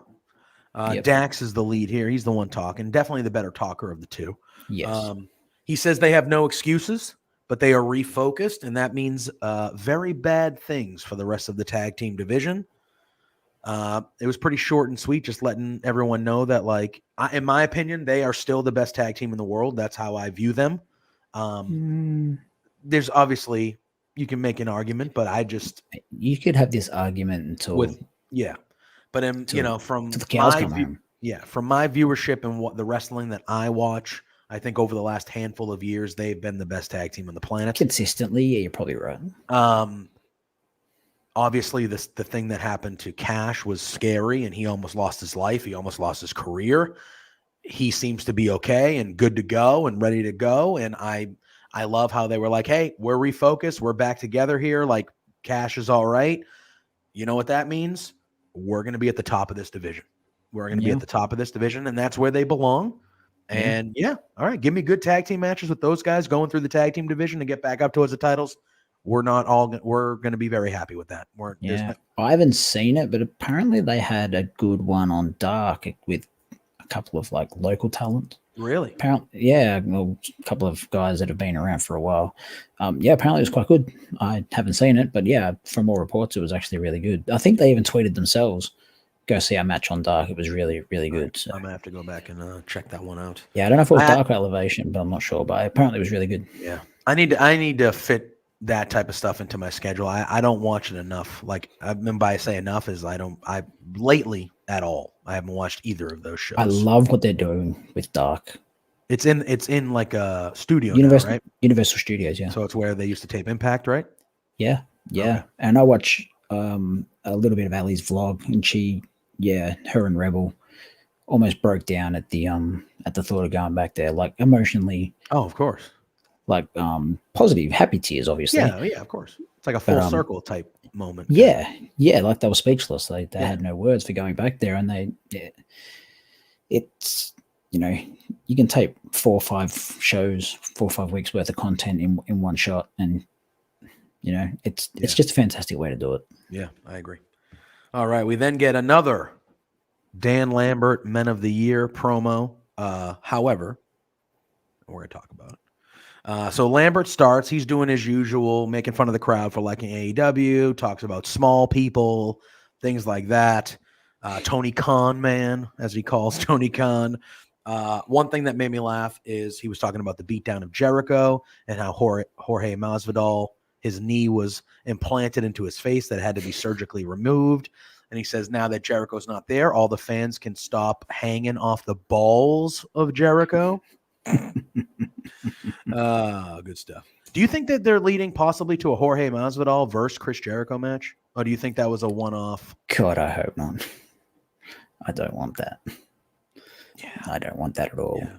Dax is the lead here. He's the one talking. Definitely the better talker of the two. Yes. He says they have no excuses, but they are refocused, and that means very bad things for the rest of the tag team division. It was pretty short and sweet, just letting everyone know that, like, in my opinion, they are still the best tag team in the world. That's how I view them. There's obviously, you can make an argument, but you could have this argument until but you know, from the cows come home. From my viewership and what the wrestling that I watch, I think over the last handful of years, they've been the best tag team on the planet. Consistently, yeah, you're probably right. Obviously, the thing that happened to Cash was scary, and he almost lost his life. He almost lost his career. He seems to be okay and good to go and ready to go. And I love how they were like, hey, we're refocused. We're back together here. Like, Cash is all right. You know what that means? We're going to be at the top of this division. We're going to be at the top of this division, and that's where they belong. And all right, give me good tag team matches with those guys going through the tag team division to get back up towards the titles. We're going to be very happy with that. I haven't seen it, but apparently they had a good one on Dark with a couple of like local talent. Really? Apparently, well, a couple of guys that have been around for a while. Apparently it was quite good. I haven't seen it, but from all reports, it was actually really good. I think they even tweeted themselves, go see our match on Dark. It was really, really good. So. I'm going to have to go back and check that one out. Yeah, I don't know if it was Dark Elevation, but I'm not sure. But apparently it was really good. Yeah. I need to fit that type of stuff into my schedule. I don't watch it enough. Like, I mean, by say enough is I lately at all. I haven't watched either of those shows. I love what they're doing with Dark. It's in like a studio now, right? Universal Studios, yeah. So it's where they used to tape Impact, right? Yeah. Okay. And I watch a little bit of Ali's vlog, and she, her and Rebel almost broke down at the thought of going back there, like emotionally. Oh, of course. Like positive, happy tears, obviously. Yeah, of course. It's like a full circle type moment. Yeah, like they were speechless. They had no words for going back there, and it's you can tape 4 or 5 shows, 4 or 5 weeks worth of content in one shot, and it's just a fantastic way to do it. Yeah, I agree. All right, we then get another Dan Lambert Men of the Year promo. However, we're going to talk about it. So Lambert starts. He's doing his usual, making fun of the crowd for liking AEW, talks about small people, things like that. Tony Khan, man, as he calls Tony Khan. One thing that made me laugh is he was talking about the beatdown of Jericho and how Jorge Masvidal his knee was implanted into his face that had to be surgically removed. And he says now that Jericho's not there, all the fans can stop hanging off the balls of Jericho. Good stuff. Do you think that they're leading possibly to a Jorge Masvidal versus Chris Jericho match? Or do you think that was a one-off? God, I hope not. I don't want that. Yeah. I don't want that at all. Yeah.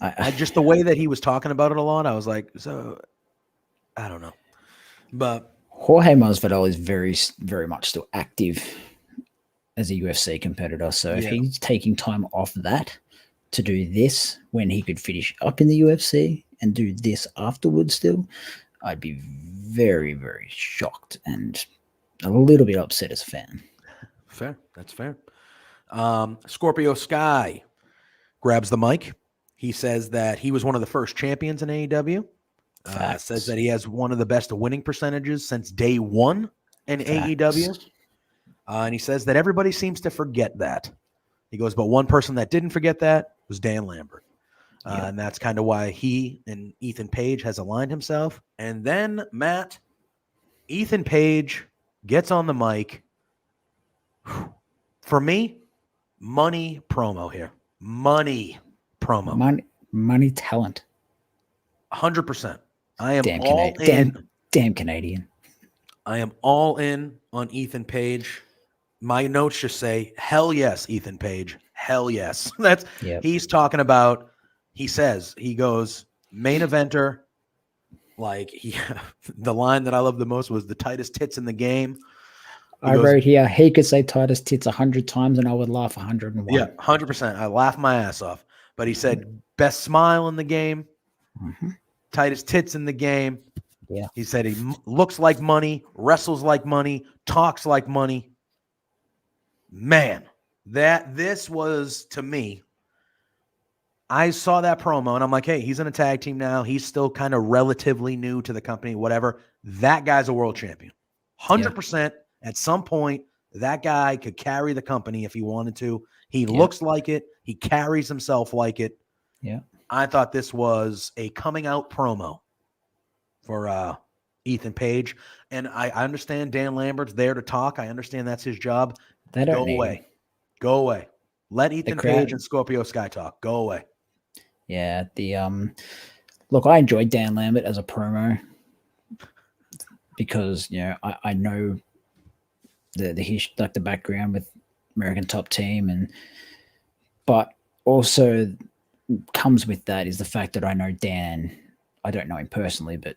I just the way that he was talking about it a lot, I was like, so I don't know. But Jorge Masvidal is very, very much still active as a UFC competitor. So if he's taking time off that to do this when he could finish up in the UFC and do this afterwards still, I'd be very, very shocked and a little bit upset as a fan. Fair. That's fair. Scorpio Sky grabs the mic. He says that he was one of the first champions in AEW. Says that he has one of the best winning percentages since day one in AEW. And he says that everybody seems to forget that. He goes, but one person that didn't forget that was Dan Lambert. And that's kind of why he and Ethan Page has aligned himself. And then, Matt, Ethan Page gets on the mic. For me, money promo here. Money promo. Money talent. 100%. I am all in. Damn Canadian. I am all in on Ethan Page. My notes just say, hell yes, Ethan Page. Hell yes. He's talking about, he goes, main eventer. Like the line that I love the most was the tightest tits in the game. I wrote here, he could say tightest tits 100 times and I would laugh 101. Yeah, 100%. I laughed my ass off. But he said, best smile in the game, tightest tits in the game. Yeah. He said he looks like money, wrestles like money, talks like money. Man, this was, to me, I saw that promo and I'm like, hey, he's in a tag team now. He's still kind of relatively new to the company, whatever. That guy's a world champion. 100%. At some point, that guy could carry the company if he wanted to. He looks like it. He carries himself like it. Yeah. I thought this was a coming out promo for Ethan Page. And I understand Dan Lambert's there to talk. I understand that's his job. Go away. Go away. Let Ethan Page and Scorpio Sky talk. Go away. Yeah. Look, I enjoyed Dan Lambert as a promo because, I know the background with American Top Team, but also comes with that is the fact that I know Dan. I don't know him personally, but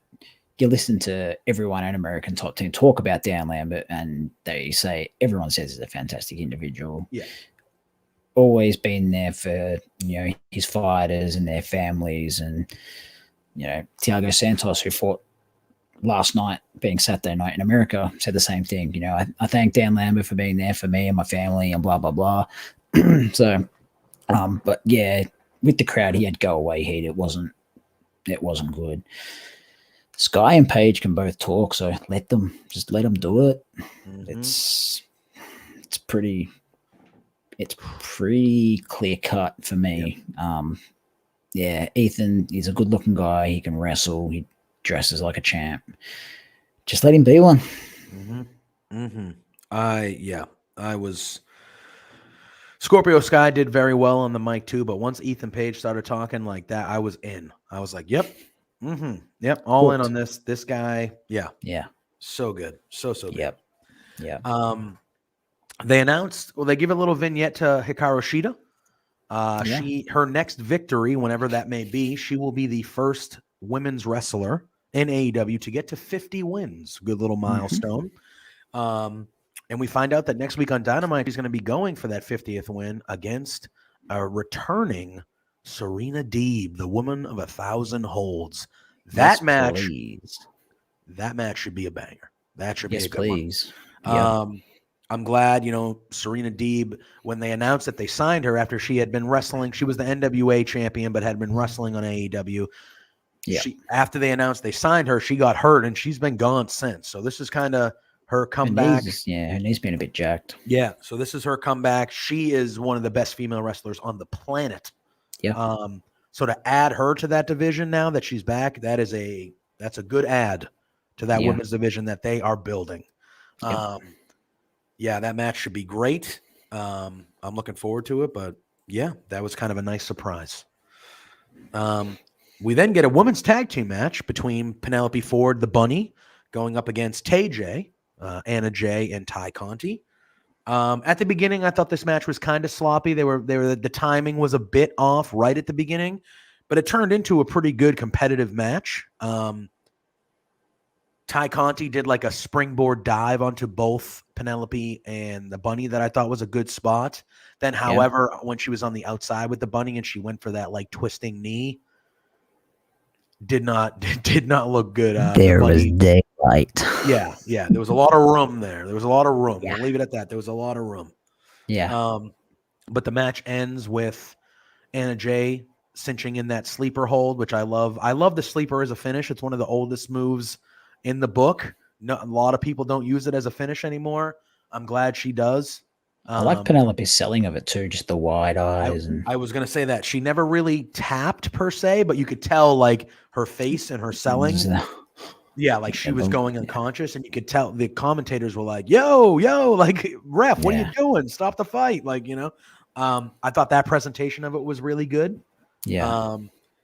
you listen to everyone at American Top Team talk about Dan Lambert, and they say everyone says he's a fantastic individual. Yeah, always been there for his fighters and their families, and Thiago Santos, who fought last night, being Saturday night in America, said the same thing. I thank Dan Lambert for being there for me and my family and blah, blah, blah. So, but yeah, with the crowd, he had go away heat. It wasn't good. Sky and Page can both talk, so let them do it. It's pretty clear cut for me. Ethan is a good looking guy. He can wrestle. He dresses like a champ. Just let him be one. I was. Scorpio Sky did very well on the mic too, but once Ethan Page started talking like that, I was in. I was like, yep, all in on this. This guy, yeah, so good, so good. Yep. They announced. Well, they give a little vignette to Hikaru Shida. Her next victory, whenever that may be, she will be the first women's wrestler in AEW to get to 50 wins. Good little milestone. And we find out that next week on Dynamite, he's going to be going for that 50th win against a returning Serena Deeb, the woman of 1,000 holds. That match should be a banger. That should be a good one. I'm glad, Serena Deeb, when they announced that they signed her after she had been wrestling, she was the NWA champion, but had been wrestling on AEW. Yeah. After they announced they signed her, she got hurt and she's been gone since. So this is kind of her comeback. Her knee's been a bit jacked. Yeah. So this is her comeback. She is one of the best female wrestlers on the planet. Yeah. So to add her to that division now that she's back, that's a good add to that Yeah. women's division that they are building. Yep. Yeah, that match should be great. I'm looking forward to it, but yeah, that was kind of a nice surprise. We then get a women's tag team match between Penelope Ford, the Bunny, going up against TJ, Anna Jay, and Ty Conti. At the beginning, I thought this match was kind of sloppy. The timing was a bit off right at the beginning, but it turned into a pretty good competitive match. Ty Conti did like a springboard dive onto both Penelope and the Bunny that I thought was a good spot. Then, however, when she was on the outside with the Bunny and she went for that like twisting knee, did not look good. There was daylight. Yeah. There was a lot of room there. There was a lot of room. Yeah. We'll leave it at that. There was a lot of room. Yeah. But the match ends with Anna Jay cinching in that sleeper hold, which I love. I love the sleeper as a finish. It's one of the oldest moves in the book. No, a lot of people don't use it as a finish anymore. I'm glad she does. I like Penelope's selling of it too, just the wide eyes. I was going to say that. She never really tapped per se, but you could tell like her face and her selling. Yeah, like she was going unconscious, and you could tell the commentators were like, yo, like, ref, what are you doing? Stop the fight. Like, I thought that presentation of it was really good. Yeah.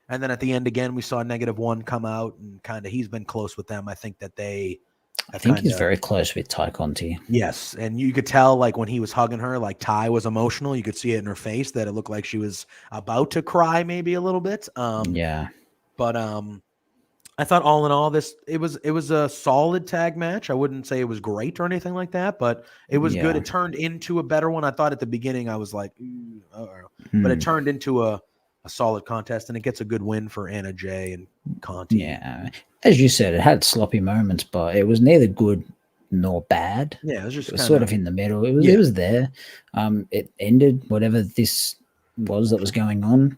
And then at the end, again, we saw -1 come out, and kind of he's been close with them. I think that I think he's very close with Ty Conti. Yes, and you could tell, like, when he was hugging her, like, Ty was emotional. You could see it in her face that it looked like she was about to cry maybe a little bit. Yeah. But I thought all in all, it was a solid tag match. I wouldn't say it was great or anything like that, but it was good. It turned into a better one. I thought at the beginning I was like, but it turned into a solid contest, and it gets a good win for Anna Jay and Conti. Yeah, as you said, it had sloppy moments, but it was neither good nor bad. Yeah, it was just sort of in the middle. It was there. It ended whatever this was that was going on.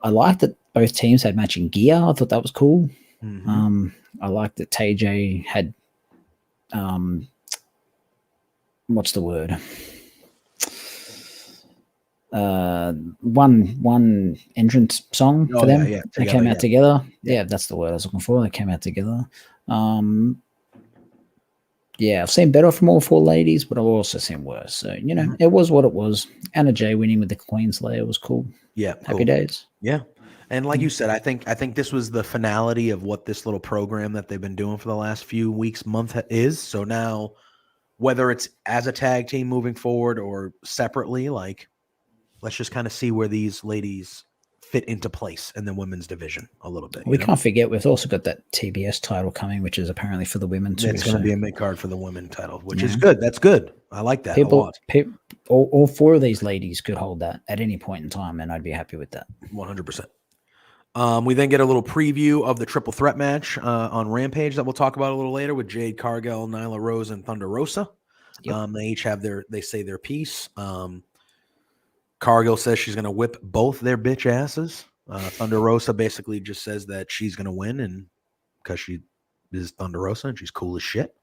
I liked that both teams had matching gear. I thought that was cool. Mm-hmm. I liked that TJ had what's the word? One entrance song for them. Yeah, they came out together. Yeah, that's the word I was looking for. They came out together. Yeah, I've seen better from all four ladies, but I've also seen worse. So, it was what it was. Anna Jay winning with the Queen Slayer was cool. Yeah. Happy days. Yeah. And like you said, I think this was the finality of what this little program that they've been doing for the last few weeks, month is. So now, whether it's as a tag team moving forward or separately, like, let's just kind of see where these ladies fit into place in the women's division a little bit. We can't forget we've also got that TBS title coming, which is apparently for the women too. It's going to be a mid-card for the women title, which is good. That's good. I like that a lot. All four of these ladies could hold that at any point in time, and I'd be happy with that. 100%. We then get a little preview of the triple threat match on Rampage that we'll talk about a little later with Jade Cargill, Nyla Rose, and Thunder Rosa. Yep. They each have they say their piece. Cargill says she's going to whip both their bitch asses. Thunder Rosa basically just says that she's going to win, and because she is Thunder Rosa and she's cool as shit.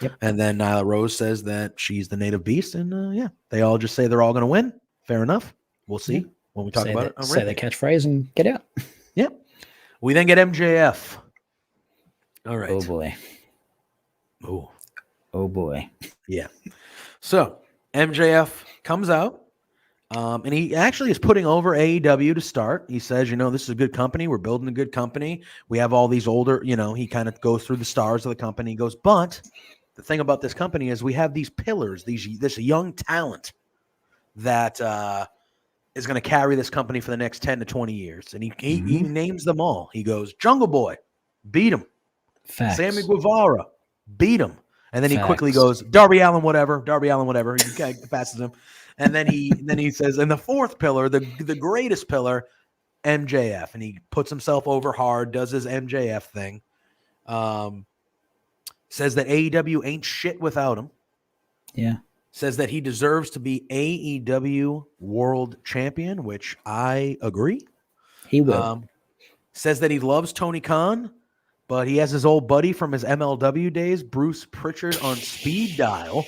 Yep. And then Nyla Rose says that she's the native beast, and they all just say they're all going to win. Fair enough. We'll see when we talk about it. Say their catchphrase and get out. Yeah. We then get MJF. All right. Oh boy. Oh boy. Yeah. So MJF comes out. And he actually is putting over AEW to start. He says, this is a good company. We're building a good company. We have all these older, he kind of goes through the stars of the company. He goes, but the thing about this company is we have these pillars, this young talent that is going to carry this company for the next 10 to 20 years. And he names them all. He goes, Jungle Boy, beat him. Facts. Sammy Guevara, beat him. And then he quickly goes, Darby Allin, whatever. He passes him. And then he says, and the fourth pillar, the greatest pillar, MJF. And he puts himself over hard, does his MJF thing. Says that AEW ain't shit without him. Yeah. Says that he deserves to be AEW World Champion, which I agree. He will. Says that he loves Tony Khan, but he has his old buddy from his MLW days, Bruce Pritchard, on speed dial.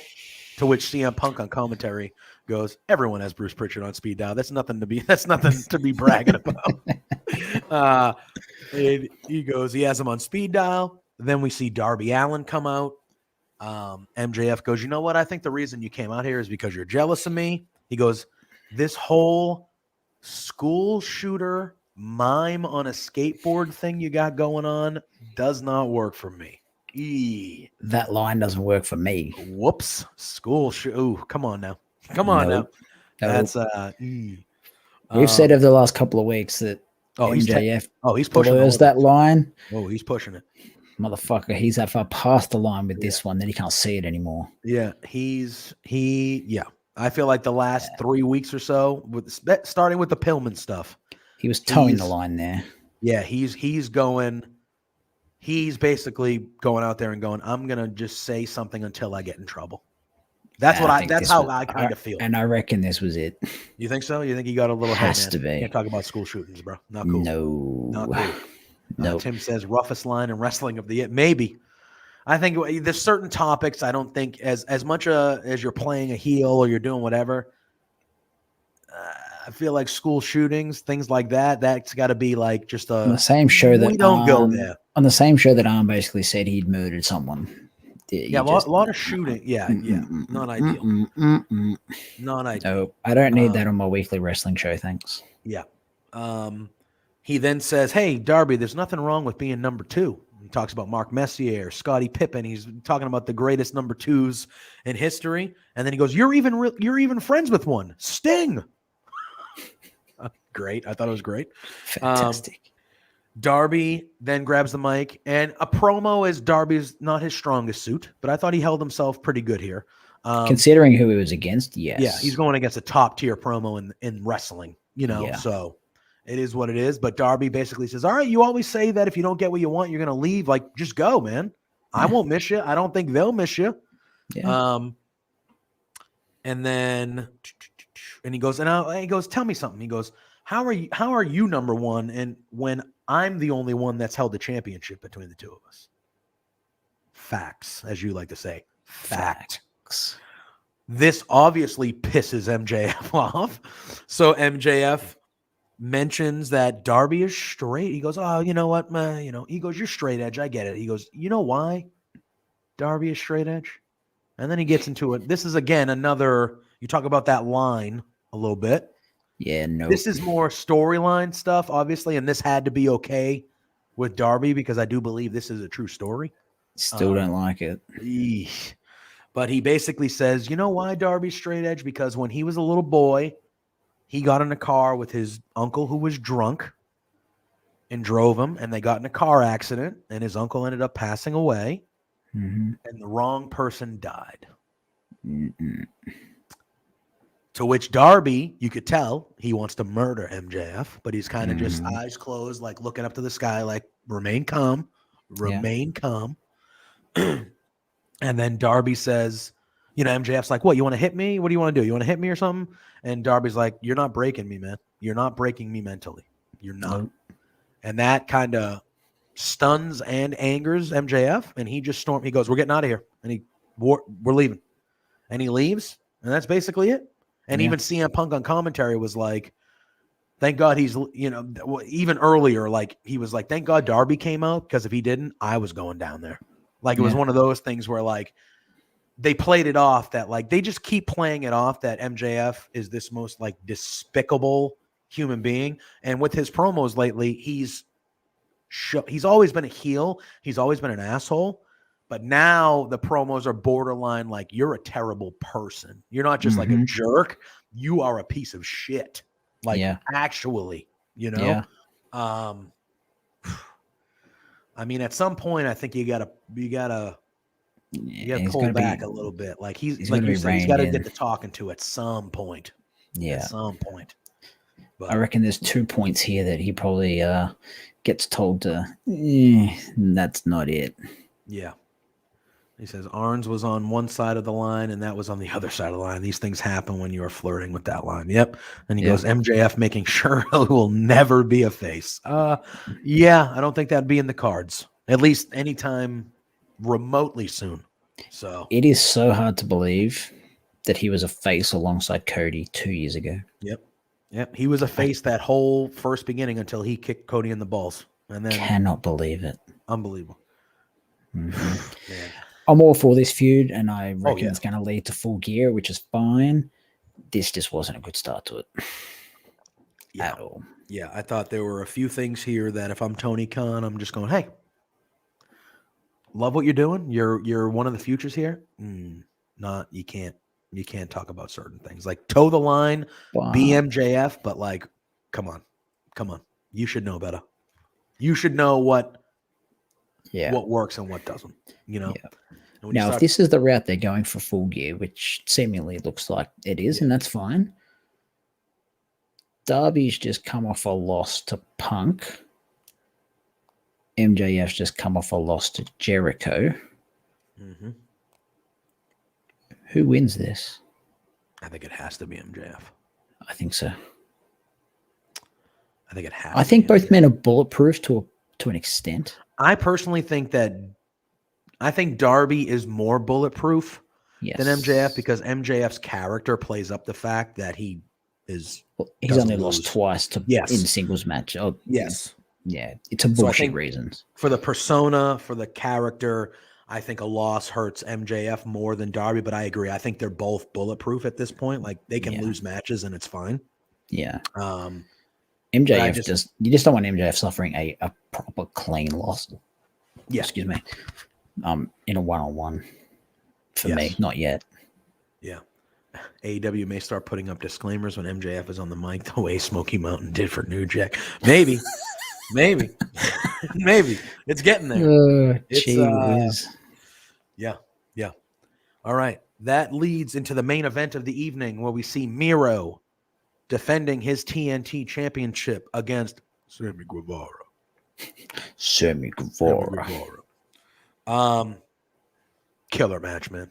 To which CM Punk on commentary goes, everyone has Bruce Pritchard on speed dial. That's nothing to be bragging about. He goes, he has him on speed dial. Then we see Darby Allin come out. MJF goes, you know what? I think the reason you came out here is because you're jealous of me. He goes, this whole school shooter mime on a skateboard thing you got going on does not work for me. That line doesn't work for me. Whoops. School shoot. Ooh, come on now. Come on now. That's We've said over the last couple of weeks that MJF he's pushing blurs that line. Oh, he's pushing it. Motherfucker, he's that far past the line with this one that he can't see it anymore. Yeah, I feel like the last 3 weeks or so, starting with the Pillman stuff, he was towing the line there. Yeah, he's basically going out there and going, I'm gonna just say something until I get in trouble. That's how I kind of feel. And I reckon this was it. You think so? You think he got a little has to be? Can't talk about school shootings, bro. Not cool. No, not cool. No. Tim says roughest line in wrestling of the year. Maybe. I think there's certain topics I don't think as much as you're playing a heel or you're doing whatever. I feel like school shootings, things like that. That's got to be like just on the same show that we don't go there. On the same show that Arn basically said he'd murdered someone. Yeah, a lot of shooting. Yeah, not ideal. Not ideal. No, I don't need that on my weekly wrestling show. Thanks. Yeah. He then says, "Hey, Darby, there's nothing wrong with being number 2." He talks about Mark Messier, Scottie Pippen. He's talking about the greatest number 2s in history, and then he goes, "You're even friends with one, Sting." Great, I thought it was great. Fantastic. Darby then grabs the mic, and a promo is Darby's not his strongest suit, but I thought he held himself pretty good here. Considering who he was against, yes. Yeah, he's going against a top-tier promo in wrestling, so it is what it is. But Darby basically says, all right, you always say that if you don't get what you want, you're going to leave. Like, just go, man. I won't miss you. I don't think they'll miss you. Yeah. And then he goes, tell me something. He goes, how are you number 1? And when I'm the only one that's held the championship between the two of us. Facts, as you like to say. Facts. This obviously pisses MJF off. So MJF mentions that Darby is straight. He goes, oh, you know what? He goes, you're straight edge. I get it. He goes, you know why Darby is straight edge? And then he gets into it. This is, again, you talk about that line a little bit. Yeah, no. This is more storyline stuff, obviously, and this had to be okay with Darby because I do believe this is a true story. Still don't like it. But he basically says, you know why Darby's straight edge? Because when he was a little boy, he got in a car with his uncle who was drunk and drove him, and they got in a car accident, and his uncle ended up passing away, and the wrong person died. To which Darby, you could tell, he wants to murder MJF, but he's kind of just eyes closed, like looking up to the sky, like, remain calm, calm. And then Darby says, MJF's like, what, you want to hit me? What do you want to do? You want to hit me or something? And Darby's like, you're not breaking me, man. You're not breaking me mentally. You're not. Nope. And that kind of stuns and angers MJF. And he just storms. He goes, we're getting out of here. And we're leaving. And he leaves. And that's basically it. And even CM Punk on commentary was like, thank God he's, even earlier, like he was like, thank God Darby came out, because if he didn't, I was going down there. Like it was one of those things where like they played it off that like they just keep playing it off that MJF is this most like despicable human being. And with his promos lately, he's always been a heel. He's always been an asshole. But now the promos are borderline like you're a terrible person. You're not just like a jerk. You are a piece of shit. Like actually, Yeah. I mean, at some point, I think you gotta pull back a little bit. Like he's like you said, he's got to get the talking to at some point. Yeah, at some point. But I reckon there's 2 points here that he probably gets told to. That's not it. Yeah. He says Arns was on one side of the line and that was on the other side of the line. These things happen when you are flirting with that line. Yep. And he goes, MJF making sure he will never be a face. Yeah, I don't think that'd be in the cards. At least anytime remotely soon. So it is so hard to believe that he was a face alongside Cody 2 years ago. Yep. He was a face that whole first beginning until he kicked Cody in the balls. And then cannot believe it. Unbelievable. Man. I'm all for this feud, and I Oh, reckon yeah. it's going to lead to Full Gear, which is fine. This just wasn't a good start to it Yeah. at all. Yeah. I thought there were a few things here that if I'm Tony Khan, I'm just going, hey, love what you're doing. You're one of the futures here. Not you can't talk about certain things. Like toe the line, But, BMJF, but like, come on. You should know better. You should know what works and what doesn't. You know? Yeah. And when Now, you if start, this is the route they're going for Full Gear, which seemingly looks like it is, and that's fine. Darby's just come off a loss to Punk. MJF's just come off a loss to Jericho. Who wins this? I think it has to be MJF. I think so. I think it has I to think be both MJF. men are bulletproof to an extent. I personally think Darby is more bulletproof than MJF because MJF's character plays up the fact that he is. Well, he's doesn't only lost lose. twice Yes. in singles match. Oh, Yes. Yeah, it's a So I bullshit think reasons. for the persona, for the character, I think a loss hurts MJF more than Darby, but I agree. I think they're both bulletproof at this point. Like they can lose matches and it's fine. Yeah. But MJF you just don't want MJF suffering a proper clean loss. Yeah. Excuse me. In a one-on-one for me, not yet. Yeah. AEW may start putting up disclaimers when MJF is on the mic the way Smoky Mountain did for New Jack. Maybe. Maybe. It's getting there. It's Yeah. All right. That leads into the main event of the evening where we see Miro defending his TNT championship against Sammy Guevara. Killer match, man.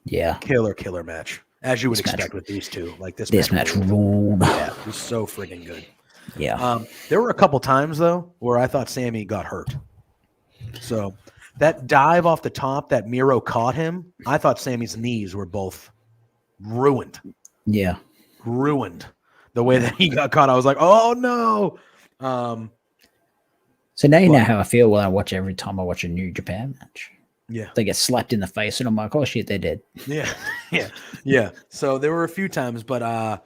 Yeah. Killer match. As you would expect with these two. Like this match ruled. Yeah, it was so freaking good. Yeah. There were a couple times though where I thought Sammy got hurt. So that dive off the top that Miro caught him, I thought Sammy's knees were both ruined. Yeah. Ruined. The way that he got caught, I was like, oh no. So now you know how I feel when I watch every time I watch a New Japan match. Yeah. They get slapped in the face and I'm like, oh shit, they're dead. Yeah. So there were a few times, but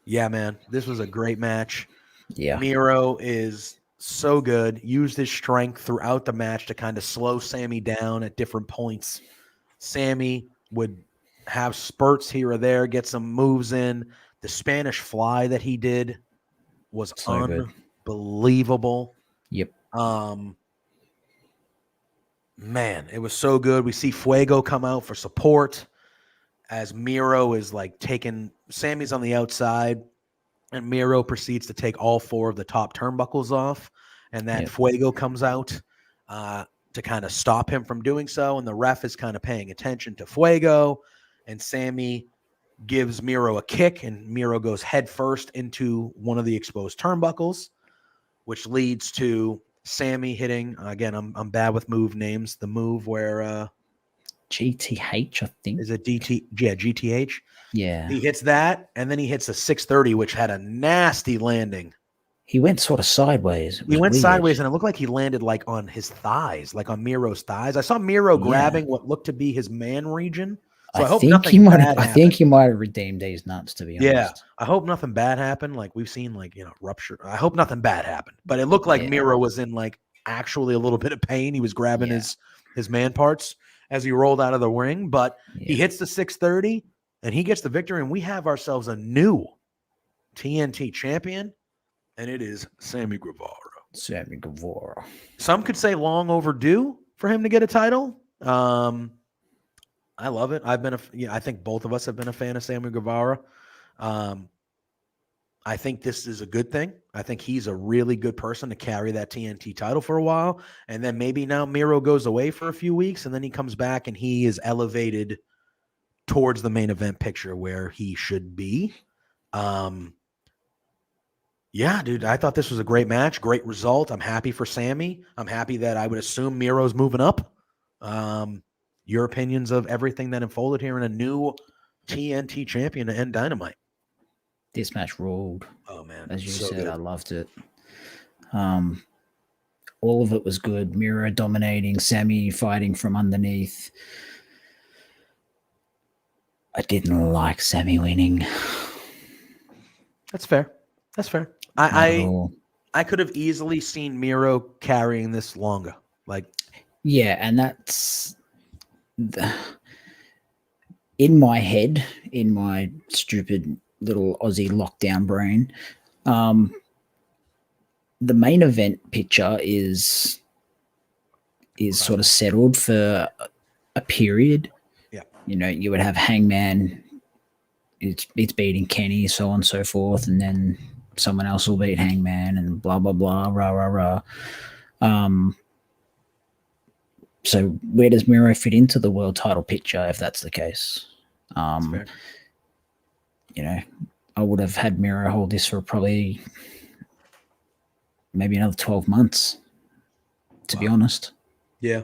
yeah, man, this was a great match. Yeah. Miro is so good. Used his strength throughout the match to kind of slow Sammy down at different points. Sammy would have spurts here or there, get some moves in. The Spanish fly that he did was so unbelievable. Good. Yep. Man, it was so good. We see Fuego come out for support as Miro is like taking Sammy's on the outside and Miro proceeds to take all four of the top turnbuckles off. And that Fuego comes out to kind of stop him from doing so. And the ref is kind of paying attention to Fuego. And Sammy gives Miro a kick, and Miro goes head first into one of the exposed turnbuckles, which leads to Sammy hitting, again, I'm bad with move names, the move where GTH, I think. Is it DT? Yeah, GTH. Yeah. He hits that, and then he hits a 630, which had a nasty landing. He went sort of sideways. He went sideways, and it looked like he landed like on his thighs, like on Miro's thighs. I saw Miro grabbing what looked to be his man region. So I hope nothing bad happened. I think he might have redeemed these nuts, to be honest. Yeah, I hope nothing bad happened. Like we've seen, like, rupture. I hope nothing bad happened. But it looked like Miro was in like actually a little bit of pain. He was grabbing his man parts as he rolled out of the ring. But he hits the 630 and he gets the victory. And we have ourselves a new TNT champion, and it is Sammy Guevara. Some could say long overdue for him to get a title. I love it. I think both of us have been a fan of Sammy Guevara. I think this is a good thing. I think he's a really good person to carry that TNT title for a while. And then maybe now Miro goes away for a few weeks and then he comes back and he is elevated towards the main event picture where he should be. Yeah, dude, I thought this was a great match, great result. I'm happy for Sammy. I'm happy that I would assume Miro's moving up. Your opinions of everything that unfolded here in a new TNT champion to end Dynamite. This match ruled. Oh, man. As you so said, good. I loved it. all of it was good. Miro dominating, Sammy fighting from underneath. I didn't like Sammy winning. That's fair. That's fair. Not at all. I could have easily seen Miro carrying this longer. Like, yeah, and that's in my head, in my stupid little Aussie lockdown brain. The main event picture is sort of settled for a period. Yeah. You know, you would have Hangman, it's beating Kenny, so on and so forth, and then someone else will beat Hangman, and blah blah blah, rah rah rah. So where does Miro fit into the world title picture if that's the case? fair. You know, I would have had Miro hold this for probably maybe another 12 months, to be honest. Yeah.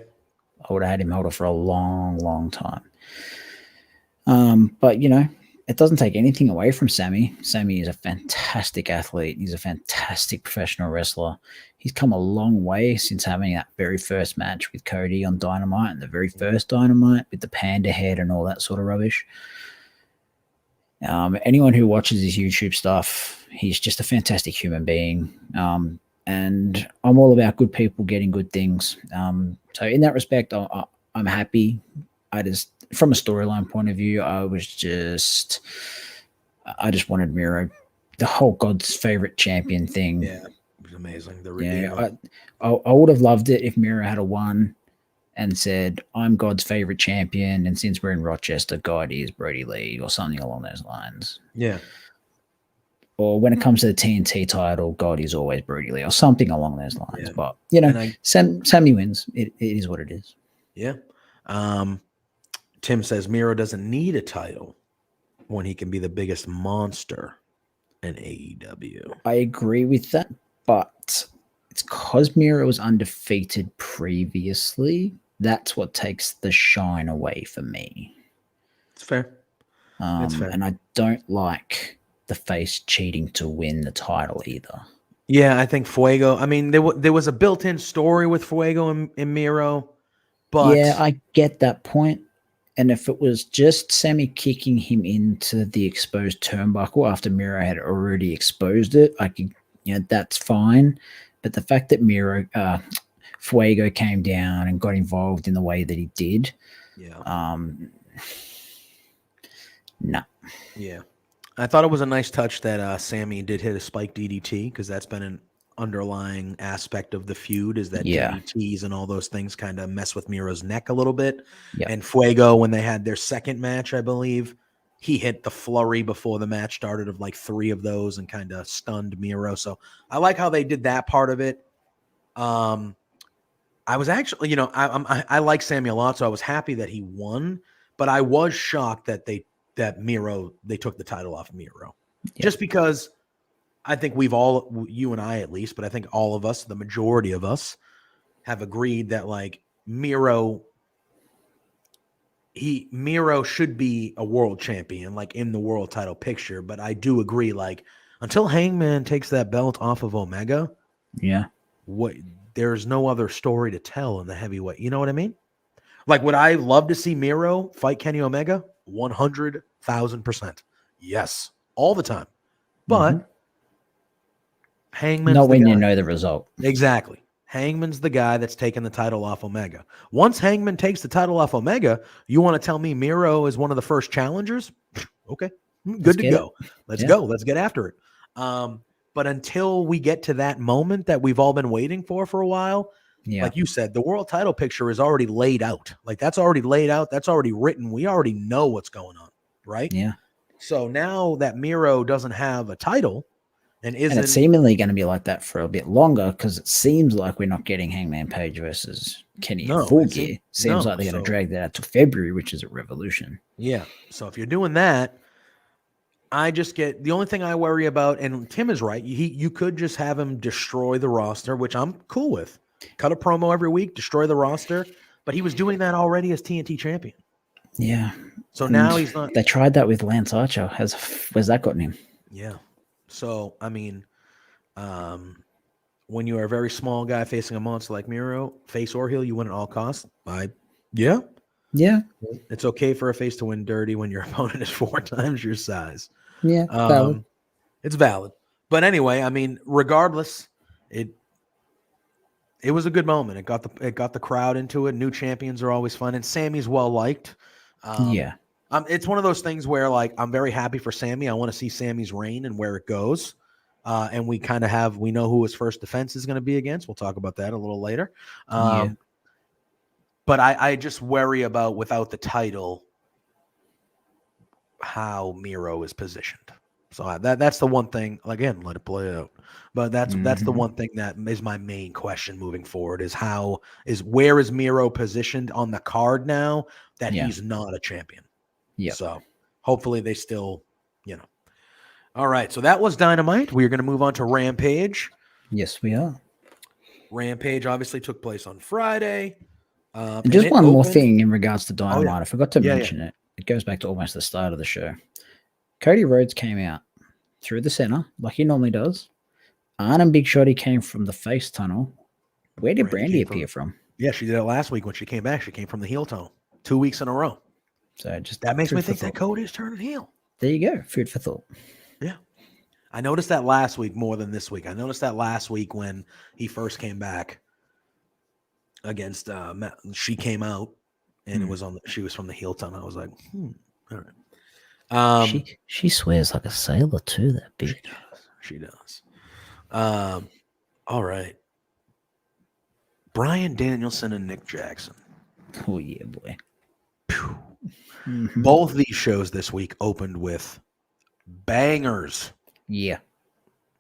I would have had him hold it for a long, long time. But, you know, it doesn't take anything away from Sammy. Sammy is a fantastic athlete. He's a fantastic professional wrestler. He's come a long way since having that very first match with Cody on Dynamite and the very first Dynamite with the panda head and all that sort of rubbish. Anyone who watches his YouTube stuff, he's just a fantastic human being. And I'm all about good people getting good things. So in that respect, I'm happy. I just, from a storyline point of view, I just wanted Miro, the whole God's favorite champion thing. Yeah, it was amazing. I would have loved it if Miro had a won and said, I'm God's favorite champion, and since we're in Rochester, God is Brody Lee, or something along those lines. Yeah. Or when it comes to the TNT title, God is always Brody Lee, or something along those lines. Yeah. But, you know, Sammy wins. It is what it is. Yeah. Tim says Miro doesn't need a title when he can be the biggest monster in AEW. I agree with that, but it's because Miro was undefeated previously. That's what takes the shine away for me. It's fair. It's fair. And I don't like the face cheating to win the title either. Yeah, I think Fuego. I mean, there was a built-in story with Fuego and Miro, but yeah, I get that point. And if it was just Sammy kicking him into the exposed turnbuckle after Miro had already exposed it, I could, you know, that's fine. But the fact that Fuego came down and got involved in the way that he did, no. Yeah. I thought it was a nice touch that Sammy did hit a spike DDT, because that's been an underlying aspect of the feud, is that DDTs and all those things kind of mess with Miro's neck a little bit. Yep. And Fuego, when they had their second match, I believe, he hit the flurry before the match started of like 3 of those and kind of stunned Miro. So I like how they did that part of it. I was actually, you know, I like Sammy a lot, so I was happy that he won, but I was shocked that they took the title off of Miro. Just because I think we've all, you and I at least, but I think all of us, the majority of us, have agreed that like Miro should be a world champion, like in the world title picture. But I do agree, like until Hangman takes that belt off of Omega, there's no other story to tell in the heavyweight. You know what I mean? Like, would I love to see Miro fight Kenny Omega? 100,000%. Yes, all the time. But Hangman's not when guy. you know the result. Exactly. Hangman's the guy that's taking the title off Omega. Once Hangman takes the title off Omega, you want to tell me Miro is one of the first challengers? Okay, good to go. Let's go. Let's get after it. But until we get to that moment that we've all been waiting for a while, like you said, the world title picture is already laid out. Like that's already laid out. That's already written. We already know what's going on, right? Yeah. So now that Miro doesn't have a title, and it's seemingly going to be like that for a bit longer, because it seems like we're not getting Hangman Page versus Kenny in Full Gear. Seems like they're going to drag that out to February, which is at Revolution. Yeah. So if you're doing that, I just get the only thing I worry about, and Tim is right. You could just have him destroy the roster, which I'm cool with. Cut a promo every week, destroy the roster. But he was doing that already as TNT champion. Yeah. So now he's not. They tried that with Lance Archer. Where's that gotten him? Yeah. So, I mean, when you are a very small guy facing a monster like Miro, face or heel, you win at all costs. Yeah. Yeah. It's okay for a face to win dirty when your opponent is 4 times your size. Yeah. Valid. It's valid. But anyway, I mean, regardless, it was a good moment. It got the crowd into it. New champions are always fun, and Sammy's well liked. Yeah. It's one of those things where, like, I'm very happy for Sammy. I want to see Sammy's reign and where it goes. And we kind of we know who his first defense is going to be against. We'll talk about that a little later. Yeah. But I just worry about, without the title, how Miro is positioned. So that's the one thing. Again, let it play out. But that's the one thing that is my main question moving forward: is where is Miro positioned on the card now that he's not a champion? Yeah. So hopefully they still, All right. So that was Dynamite. We are going to move on to Rampage. Yes, we are. Rampage obviously took place on Friday. And just one more thing in regards to Dynamite. Oh, yeah. I forgot to mention it. It goes back to almost the start of the show. Cody Rhodes came out through the center like he normally does. Arn and Big Shotty came from the face tunnel. Where did Brandy appear from? Yeah, she did it last week when she came back. She came from the heel tunnel 2 weeks in a row. So just that makes me think that Cody is turning heel. There you go. Food for thought. Yeah. I noticed that last week more than this week. I noticed that last week when he first came back against she came out and it was she was from the heel tunnel. I was like, all right. She swears like a sailor too, that bitch. She does. All right. Bryan Danielson and Nick Jackson. Oh yeah, boy. Both these shows this week opened with bangers. Yeah.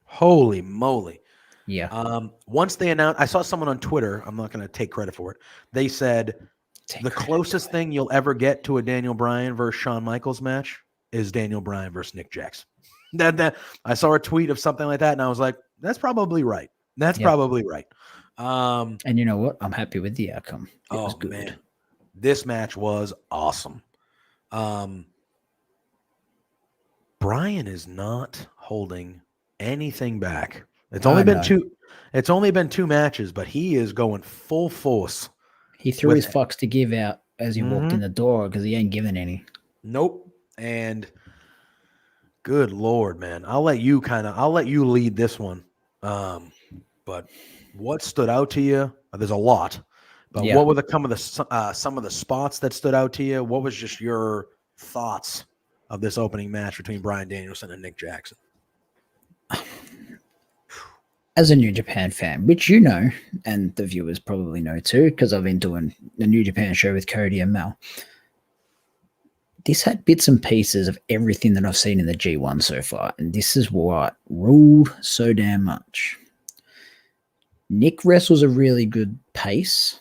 Holy moly. Yeah. Once they announced, I saw someone on Twitter, I'm not going to take credit for it. They said the closest thing you'll ever get to a Daniel Bryan versus Shawn Michaels match is Daniel Bryan versus Nick Jackson. That I saw a tweet of something like that, and I was like, that's probably right. That's probably right. And you know what? I'm happy with the outcome. It was good. Man. This match was awesome. Bryan is not holding anything back. It's only been two matches, but he is going full force. He threw his fucks to give out as he walked in the door because he ain't giving any. Nope. And good Lord, man. I'll let you lead this one. But what stood out to you? There's a lot. But what were some of the spots that stood out to you? What was just your thoughts of this opening match between Bryan Danielson and Nick Jackson? As a New Japan fan, which you know, and the viewers probably know too, because I've been doing the New Japan show with Cody and Mel, this had bits and pieces of everything that I've seen in the G1 so far, and this is what ruled so damn much. Nick wrestles a really good pace,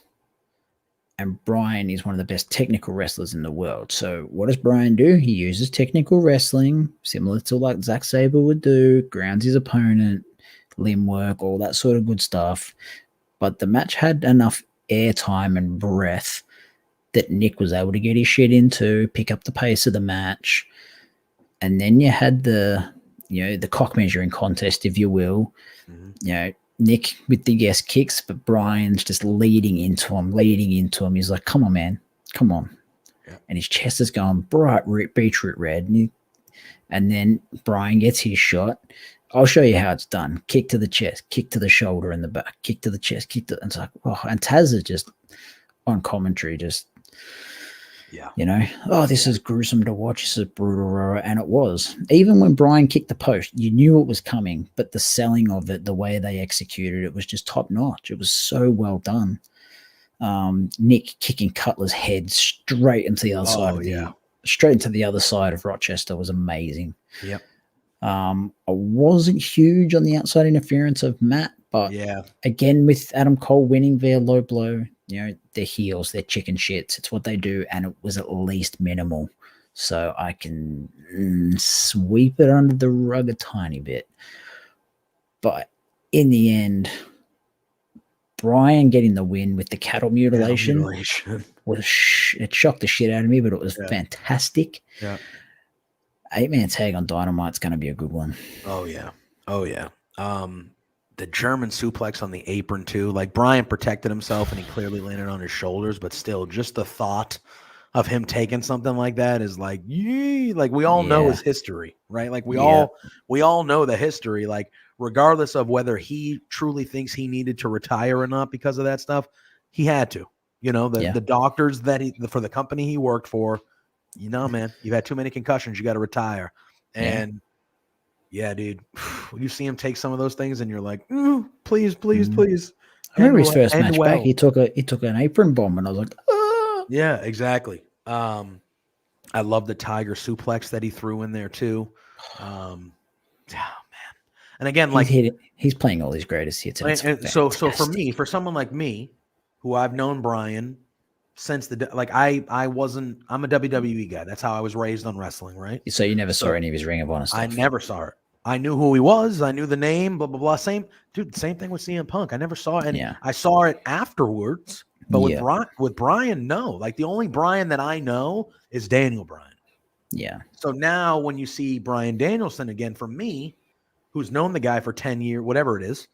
and Bryan is one of the best technical wrestlers in the world. So what does Bryan do? He uses technical wrestling, similar to like Zack Sabre would do, grounds his opponent, limb work, all that sort of good stuff. But the match had enough airtime and breath that Nick was able to get his shit into, pick up the pace of the match. And then you had the cock measuring contest, if you will. Nick with the guest kicks, but Bryan's just leading into him. He's like, come on, man. Come on. Yeah. And his chest is going bright beetroot red. And then Bryan gets his shot. I'll show you how it's done. Kick to the chest, kick to the shoulder and the back, kick to the chest, and it's like, oh, and Taz is just on commentary, this is gruesome to watch. This is brutal. And it was. Even when Bryan kicked the post, you knew it was coming, but the selling of it, the way they executed it was just top notch. It was so well done. Nick kicking Cutler's head straight into the other side of Rochester was amazing. Yep. I wasn't huge on the outside interference of Matt, but again, with Adam Cole winning via low blow, they're heels, they're chicken shits. It's what they do, and it was at least minimal. So I can sweep it under the rug a tiny bit. But in the end, Bryan getting the win with the cattle mutilation. It shocked the shit out of me, but it was fantastic. Yeah. 8-man tag on Dynamite's going to be a good one. Oh yeah. the German suplex on the apron too. Like Bryan protected himself and he clearly landed on his shoulders, but still, just the thought of him taking something like that is like, yee, like we all know his history, right? Like we all know the history. Like regardless of whether he truly thinks he needed to retire or not because of that stuff, he had to. You know, the doctors that for the company he worked for, you know, man, you've had too many concussions, you got to retire. And yeah, dude, you see him take some of those things, and you're like, please. I remember his first match back. He took an apron bomb, and I was like, oh. Yeah, exactly. I love the tiger suplex that he threw in there too. Man, and again, like he's playing all his greatest hits. And so for someone like me, who I've known Bryan since I'm a WWE guy. That's how I was raised on wrestling, right? So you never saw any of his Ring of Honor stuff? I never saw it. I knew who he was. I knew the name, blah, blah, blah. Same thing with CM Punk. I never saw it. And I saw it afterwards. But with Bryan, no. Like the only Bryan that I know is Daniel Bryan. Yeah. So now when you see Bryan Danielson again, for me, who's known the guy for 10 years, whatever it is,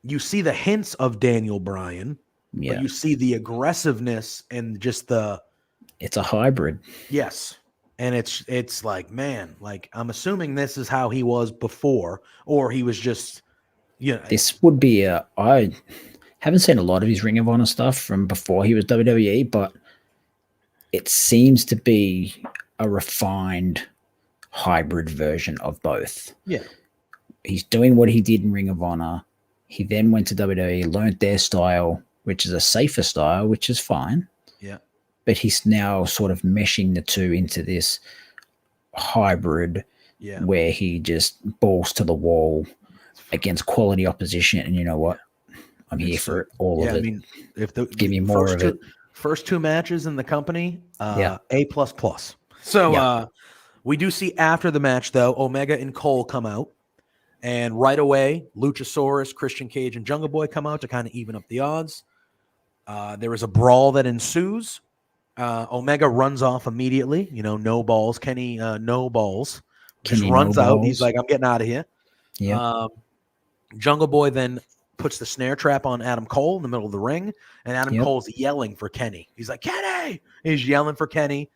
you see the hints of Daniel Bryan. But you see the aggressiveness and just it's a hybrid. Yes. And it's like, man, like I'm assuming this is how he was before, or he was just, this would be I haven't seen a lot of his Ring of Honor stuff from before he was WWE, but it seems to be a refined hybrid version of both. Yeah. He's doing what he did in Ring of Honor. He then went to WWE, learned their style, which is a safer style, which is fine. Yeah. But he's now sort of meshing the two into this hybrid where he just balls to the wall against quality opposition. And you know what? I'm here for it, all of it. I mean, give me more of it. First two matches in the company, A++. So we do see after the match, though, Omega and Cole come out. And right away, Luchasaurus, Christian Cage, and Jungle Boy come out to kind of even up the odds. There is a brawl that ensues. Omega runs off immediately. No balls. Kenny, no balls. Just runs out. He's like, I'm getting out of here. Yeah. Jungle Boy then puts the snare trap on Adam Cole in the middle of the ring. And Adam Cole's yelling for Kenny. He's like, Kenny! He's yelling for Kenny.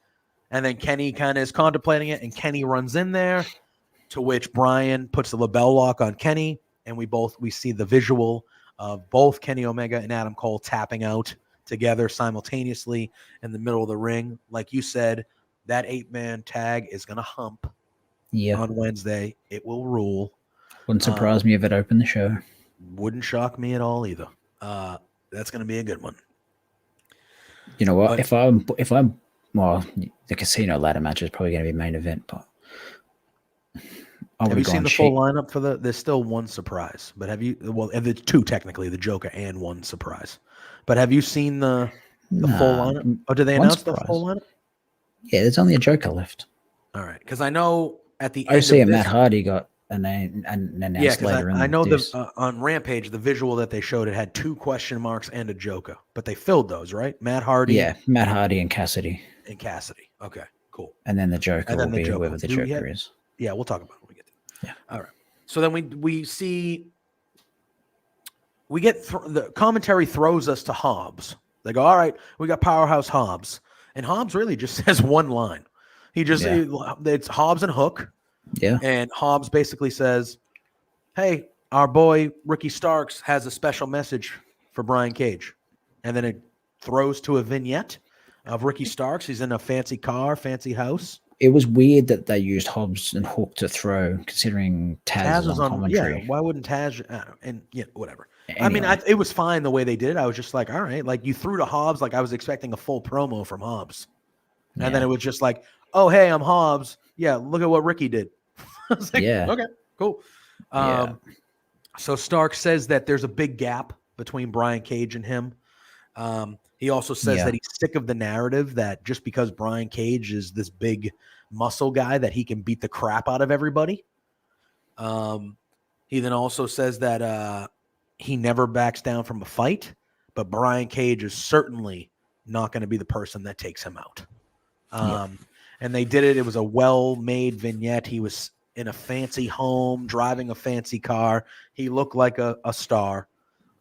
And then Kenny kind of is contemplating it. And Kenny runs in there. To which Bryan puts the label lock on Kenny. And we see the visual of both Kenny Omega and Adam Cole tapping out together simultaneously in the middle of the ring. Like you said, that 8-man tag is going to hump on Wednesday. It will rule. Wouldn't surprise me if it opened the show. Wouldn't shock me at all either. That's going to be a good one. You know what? If I'm the casino ladder match is probably going to be main event, but have you seen the full lineup for there's still one surprise, but have you, there's two technically, the Joker and one surprise, but have you seen the full lineup? Or did they announce the full lineup? Yeah, there's only a Joker left. All right. Cause I know at the end of Matt Hardy got announced later. I know on Rampage, the visual that they showed, it had 2 question marks and a Joker, but they filled those, right? Matt Hardy. Yeah. Matt Hardy and Cassidy. Okay, cool. And then the Joker will be whoever the Joker is. Yeah. We'll talk about it when we get there. Yeah. All right. So then we get the commentary throws us to Hobbs. They go, all right, we got Powerhouse Hobbs. And Hobbs really just says one line. It's Hobbs and Hook. Yeah. And Hobbs basically says, hey, our boy Ricky Starks has a special message for Brian Cage. And then it throws to a vignette of Ricky Starks. He's in a fancy car, fancy house. It was weird that they used Hobbs and Hook to throw, considering Taz was on commentary. Yeah, why wouldn't Taz? Whatever. Anyway. I mean, it was fine the way they did it. I was just like, all right, like you threw to Hobbs, like I was expecting a full promo from Hobbs, and then it was just like, oh hey, I'm Hobbs. Yeah, look at what Ricky did. I was like, okay, cool. So Stark says that there's a big gap between Brian Cage and him. He also says that he's sick of the narrative that just because Brian Cage is this big muscle guy that he can beat the crap out of everybody. He then also says that he never backs down from a fight, but Brian Cage is certainly not going to be the person that takes him out. And they did it. It was a well-made vignette. He was in a fancy home, driving a fancy car. He looked like a star.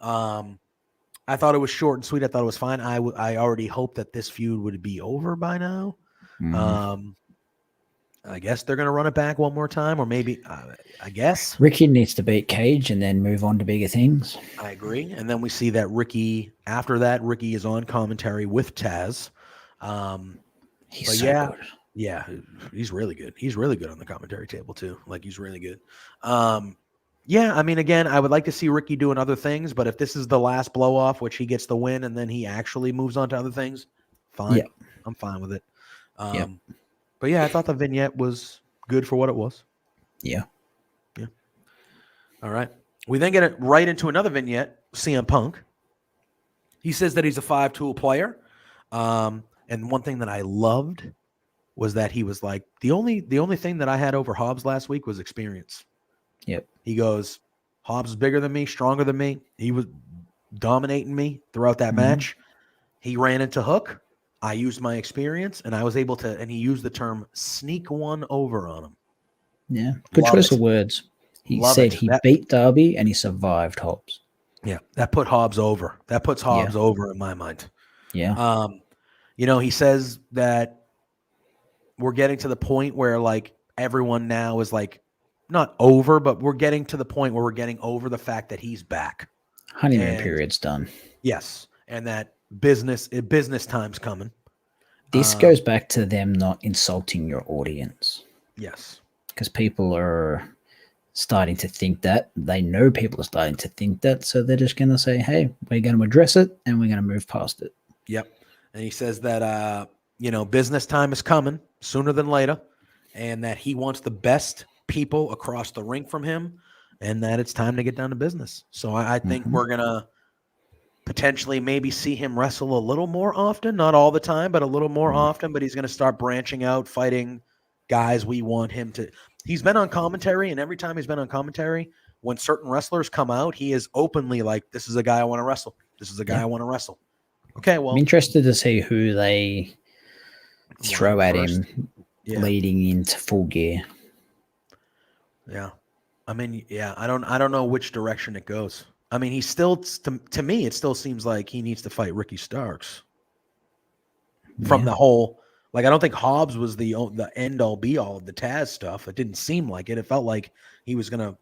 I thought it was short and sweet. I thought it was fine. I already hoped that this feud would be over by now. I guess they're going to run it back one more time, or maybe, I guess. Ricky needs to beat Cage and then move on to bigger things. I agree. And then we see that Ricky, after that, Ricky is on commentary with Taz. He's so good. Yeah, he's really good. He's really good on the commentary table, too. Like, he's really good. Yeah, I mean, again, I would like to see Ricky doing other things, but if this is the last blow-off, which he gets the win, and then he actually moves on to other things, fine. Yep. I'm fine with it. Yep. But yeah, I thought the vignette was good for what it was. Yeah. Yeah. All right. We then get it right into another vignette, CM Punk. He says that he's a 5-tool player. And one thing that I loved was that he was like, the only thing that I had over Hobbs last week was experience. Yep. He goes, Hobbs is bigger than me, stronger than me. He was dominating me throughout that match. He ran into Hook. I used my experience, and I was able to, and he used the term sneak one over on him. Yeah. Good choice of words. He said he beat Darby and he survived Hobbs. Yeah. That put Hobbs over. That puts Hobbs over in my mind. Yeah. He says that we're getting to the point where, like, everyone now is, like, not over, but we're getting to the point where we're getting over the fact that he's back. Honeymoon period's done. Yes. And that business time's coming. This goes back to them not insulting your audience. Yes. Because people are starting to think that. They know people are starting to think that. So they're just going to say, hey, we're going to address it and we're going to move past it. Yep. And he says that, business time is coming sooner than later, and that he wants the best people across the ring from him, and that it's time to get down to business. So I think we're going to potentially maybe see him wrestle a little more often, not all the time, but a little more often, but he's going to start branching out, fighting guys we want him to. He's been on commentary, and every time he's been on commentary, when certain wrestlers come out, he is openly like, this is a guy I want to wrestle. This is a guy I want to wrestle. Okay, well. I'm interested to see who they throw at him leading into Full Gear. Yeah. I mean, yeah, I don't know which direction it goes. I mean, he's still, to me, it still seems like he needs to fight Ricky Starks. From the whole, like, I don't think Hobbs was the end all be all of the Taz stuff. It didn't seem like it. It felt like he was going to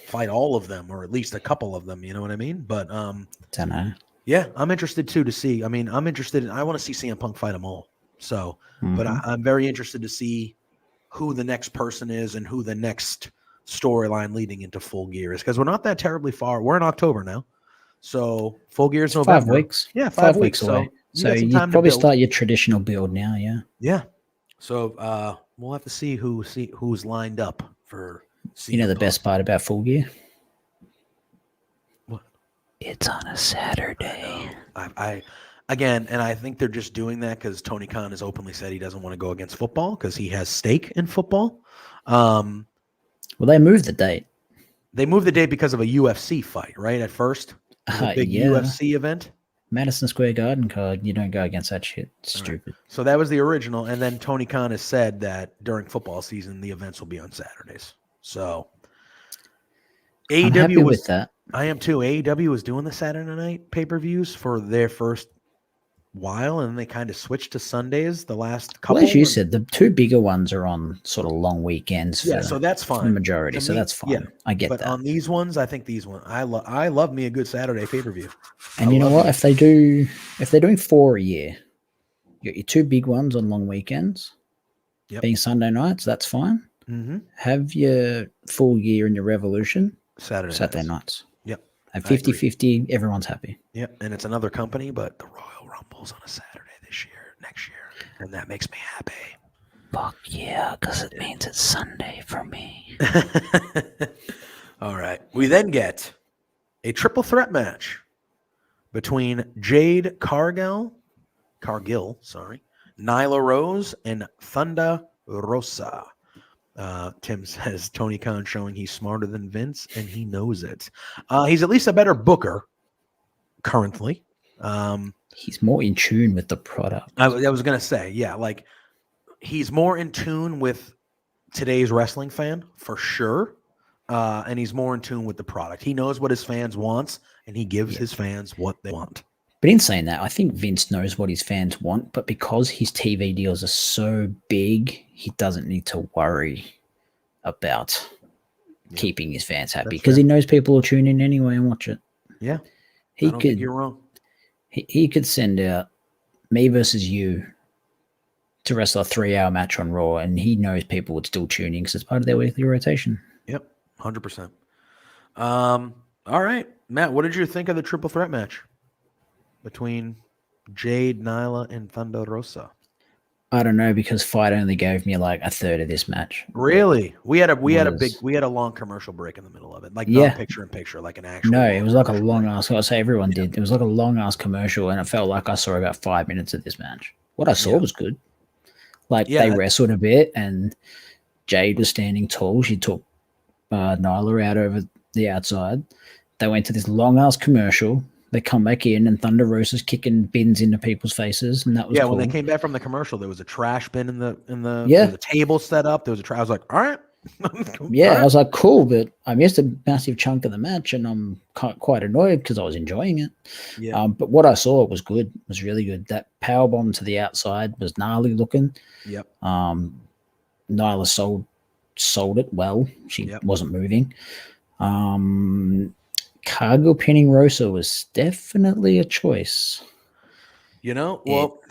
fight all of them, or at least a couple of them. You know what I mean? But, don't know. Yeah, I'm interested too to see. I mean, I want to see CM Punk fight them all. So, but I'm very interested to see who the next person is and who the next storyline leading into Full Gear is, because we're not that terribly far. We're in October now, so Full Gear is November. 5 weeks. Yeah, 5 weeks away. So you probably start your traditional build now. Yeah. Yeah. So we'll have to see who's lined up for. You know the best part about Full Gear? What? It's on a Saturday. I think they're just doing that because Tony Khan has openly said he doesn't want to go against football because he has stake in football. Well, they moved the date. They moved the date because of a UFC fight, right? At first, a big UFC event. Madison Square Garden card. You don't go against that shit. It's stupid. Right. So that was the original, and then Tony Khan has said that during football season, the events will be on Saturdays. So I'm happy with that. I am too. AEW was doing the Saturday night pay-per-views for their first while, and they kind of switched to Sundays the last couple. Well, as you said, the two bigger ones are on sort of long weekends. So that's fine. The majority, so that's fine. Yeah, I get that. But on these ones, I think these ones, I love me a good Saturday pay-per-view. And you know what? If they're doing 4 a year, you got your two big ones on long weekends, being Sunday nights, that's fine. Mm-hmm. Have your Full Gear and your Revolution Saturday nights. Yep. And 50-50, everyone's happy. Yep. And it's another company, but the Royal Rumble's on a Saturday next year, and that makes me happy. Fuck yeah, because it means it's Sunday for me. All right. We then get a triple threat match between Jade Cargill, Nyla Rose, and Thunder Rosa. Tim says Tony Khan showing he's smarter than Vince, and he knows it. He's at least a better booker currently. He's more in tune with the product. I was going to say, yeah, like he's more in tune with today's wrestling fan for sure. And he's more in tune with the product. He knows what his fans wants, and he gives his fans what they want. But in saying that, I think Vince knows what his fans want, but because his TV deals are so big, he doesn't need to worry about keeping his fans happy because he knows people will tune in anyway and watch it. Yeah. I don't think you're wrong. He could send out me versus you to wrestle a 3-hour match on Raw, and he knows people would still tune in because it's part of their weekly rotation. Yep, 100%. All right, Matt, what did you think of the triple threat match between Jade, Nyla, and Thunder Rosa? I don't know because Fight only gave me like a third of this match. Really? We had a long commercial break in the middle of it, like not picture in picture, like an actual. No, it was like a long ass. I say everyone did. It was like a long ass commercial, and it felt like I saw about 5 minutes of this match. What I saw was good. Like they wrestled a bit, and Jade was standing tall. She took Nyla out over the outside. They went to this long ass commercial. They come back in, and Thunder Rosa's kicking bins into people's faces, and that was cool. When they came back from the commercial, there was a trash bin in the there was a table set up. There was a trash. I was like, all right. I was like, cool, but I missed a massive chunk of the match, and I'm quite annoyed because I was enjoying it. Yeah. But what I saw was good. It was really good. That power bomb to the outside was gnarly looking. Yep. Nyla sold it well. She wasn't moving. Cargill pinning Rosa was definitely a choice. Well,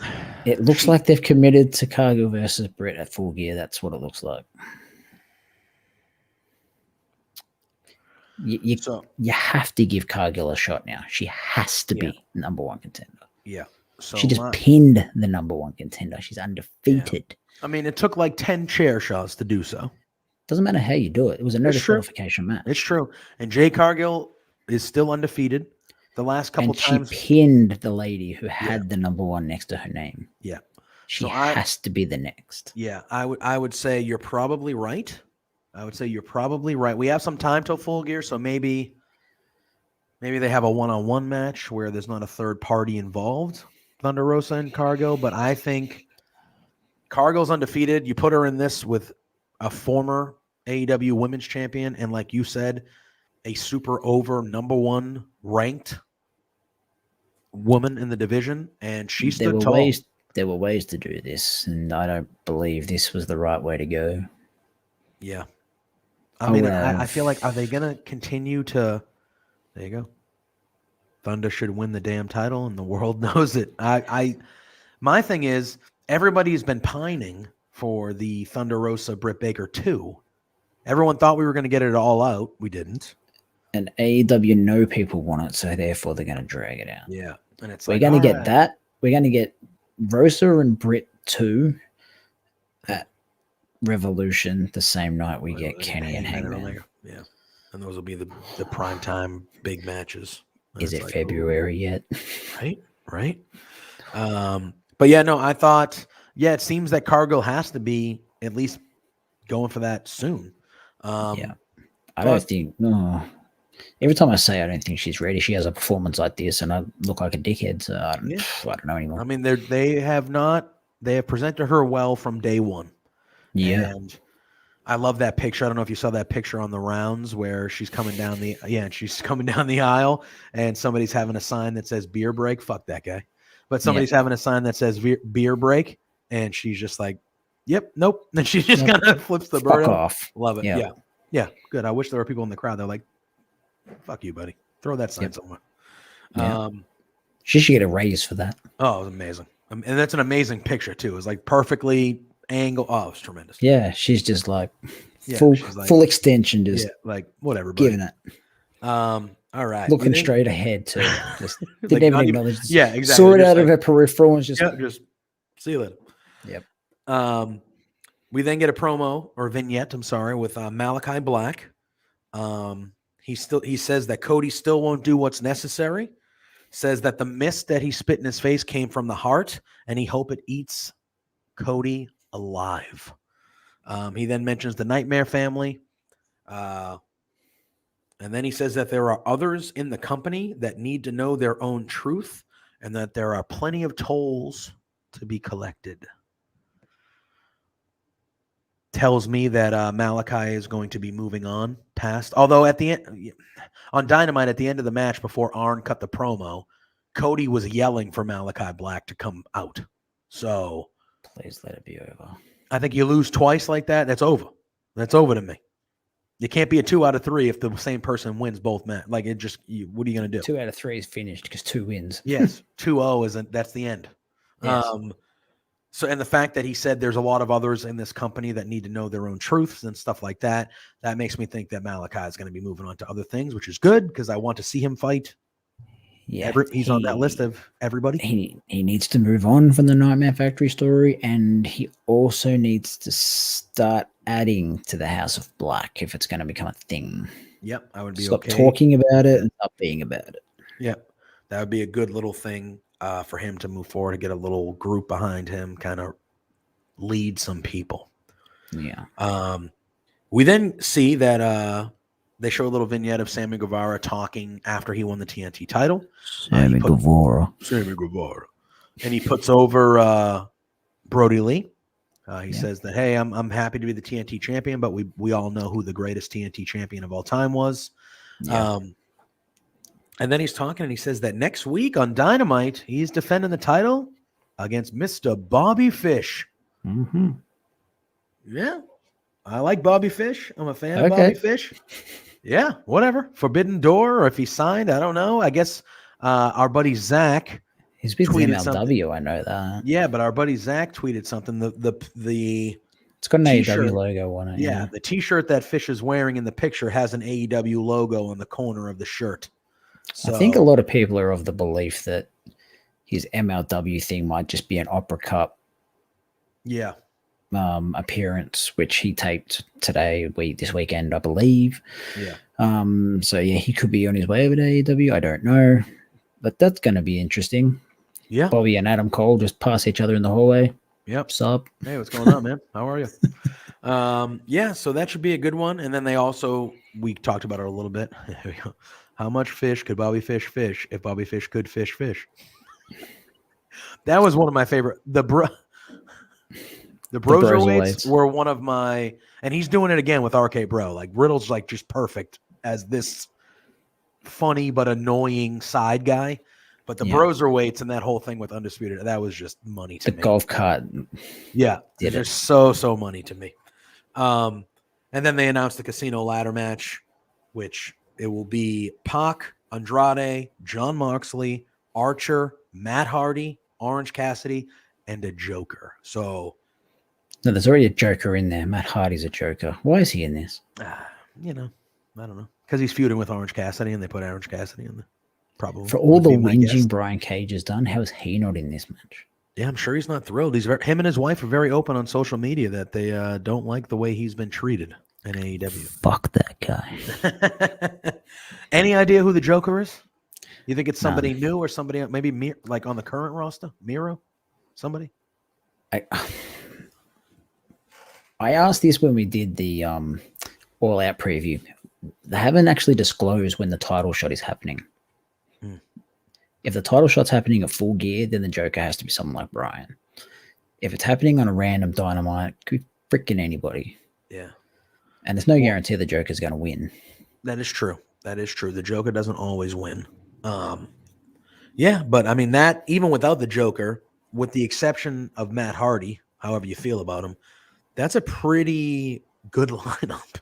it looks like they've committed to Cargill versus Britt at Full Gear. That's what it looks like. You have to give Cargill a shot now. She has to be number one contender. Yeah. So she just pinned the number one contender. She's undefeated. Yeah. I mean, it took like 10 chair shots to do so. Doesn't matter how you do it. It was a no disqualification match. It's true. And Jay Cargill is still undefeated. The last couple times she pinned the lady who had the number one next to her name. Yeah. She has to be the next. Yeah. I would say you're probably right. We have some time till Full Gear, so maybe they have a one-on-one match where there's not a third party involved, Thunder Rosa and Cargill, but I think Cargill's undefeated. You put her in this with a former AEW women's champion and, like you said, a super over number one ranked woman in the division, and she stood tall. There were ways to do this, and I don't believe this was the right way to go. Yeah. I mean, I feel like, are they going to continue to – there you go. Thunder should win the damn title, and the world knows it. My thing is, everybody's been pining for the Thunder Rosa Britt Baker 2. Everyone thought we were going to get it all out. We didn't. And AEW know people want it, so therefore they're going to drag it out. Yeah. And it's we're going to get that. We're going to get Rosa and Britt 2 at Revolution the same night we get Kenny and Hangman. Yeah. And those will be the primetime big matches. And is it like, February yet? Right. But yeah, no, I thought, it seems that Cargill has to be at least going for that soon. I don't think. Every time I say I don't think she's ready, she has a performance like this, and I look like a dickhead. So I don't know anymore. I mean, they have presented her well from day one. Yeah, and I love that picture. I don't know if you saw that picture on the rounds where she's coming down the aisle, and somebody's having a sign that says "beer break." Fuck that guy. But somebody's having a sign that says "beer break," and she's just like, "Yep, nope." And she just kind of flips the bird off. Love it. Yeah. Good. I wish there were people in the crowd. They're like, "Fuck you, buddy. Throw that sign somewhere." Yeah. She should get a raise for that. Oh, it was amazing. And that's an amazing picture too. It was like perfectly angled. Oh, it was tremendous. Yeah, she's just like full extension, just like whatever, buddy. Giving it. All right. Looking straight ahead too. Just didn't even acknowledge. Yeah, exactly. Saw it out of her peripheral and just see you later. Yep. We then get a promo or vignette, with Malachi Black. He says that Cody still won't do what's necessary. Says that the mist that he spit in his face came from the heart, and he hope it eats Cody alive. He then mentions the Nightmare family. And then he says that there are others in the company that need to know their own truth, and that there are plenty of tolls to be collected. tells me that Malachi is going to be moving on past. Although at the end, on Dynamite, at the end of the match, before Arn cut the promo, Cody was yelling for Malachi Black to come out. So please let it be over. I think you lose twice like that, that's over. That's over to me. You can't be a 2 out of 3 if the same person wins both matches. Like it just, what are you going to do? 2 out of 3 is finished because 2 wins. Yes, 2-0 isn't. That's the end. Yes. So, and the fact that he said there's a lot of others in this company that need to know their own truths and stuff like that, that makes me think that Malachi is going to be moving on to other things, which is good because I want to see him fight. Yeah, he's on that list of everybody. He needs to move on from the Nightmare Factory story, and he also needs to start adding to the House of Black if it's going to become a thing. Yep, I would be Stop okay. talking about it and stop being about it. Yep, that would be a good little thing for him to move forward, to get a little group behind him, kind of lead some people. Yeah. We then see that they show a little vignette of Sammy Guevara talking after he won the TNT title. Sammy Guevara. And he puts over Brody Lee. He says that, hey, I'm happy to be the TNT champion, but we all know who the greatest TNT champion of all time was. Yeah. And then he's talking and he says that next week on Dynamite, he's defending the title against Mr. Bobby Fish. Mm-hmm. Yeah. I like Bobby Fish. I'm a fan of Bobby Fish. Yeah, whatever. Forbidden Door, or if he signed, I don't know. I guess our buddy Zach. He's been tweeted MLW, something. I know that. Yeah, but our buddy Zach tweeted something. The it's got an t-shirt, AEW logo on it. Yeah, the T-shirt that Fish is wearing in the picture has an AEW logo on the corner of the shirt. So, I think a lot of people are of the belief that his MLW thing might just be an Opera Cup. Yeah. Appearance, which he taped this weekend, I believe. Yeah. So yeah, he could be on his way over to AEW. I don't know, but that's going to be interesting. Yeah. Bobby and Adam Cole just pass each other in the hallway. Yep. Sup? Hey, what's going on, man? How are you? Yeah. So that should be a good one. And then we talked about it a little bit. How much fish could Bobby Fish fish if Bobby Fish could fish? That was one of my favorite. The Broserweights were one of my, and he's doing it again with RK Bro. Like Riddle's like just perfect as this funny but annoying side guy. But the Broserweights and that whole thing with Undisputed, that was just money to me. The golf cart. Yeah. Just so money to me. And then they announced the Casino Ladder match, which it will be Pac, Andrade, Jon Moxley, Archer, Matt Hardy, Orange Cassidy, and a Joker. So, no, there's already a Joker in there. Matt Hardy's a Joker. Why is he in this? I don't know. Because he's feuding with Orange Cassidy, and they put Orange Cassidy in there. Probably. For all the whinging Brian Cage has done, how is he not in this match? Yeah, I'm sure he's not thrilled. Him and his wife are very open on social media that they don't like the way he's been treated in AEW. Fuck that guy. Any idea who the Joker is? You think it's somebody new or somebody maybe like on the current roster? Miro? Somebody? I asked this when we did the All Out preview. They haven't actually disclosed when the title shot is happening. If the title shot's happening at Full Gear, then the Joker has to be someone like Brian. If it's happening on a random Dynamite, it could be freaking anybody. Yeah. And there's no guarantee the Joker's going to win. That is true. The Joker doesn't always win. Yeah, but I mean that even without the Joker, with the exception of Matt Hardy, however you feel about him, that's a pretty good lineup.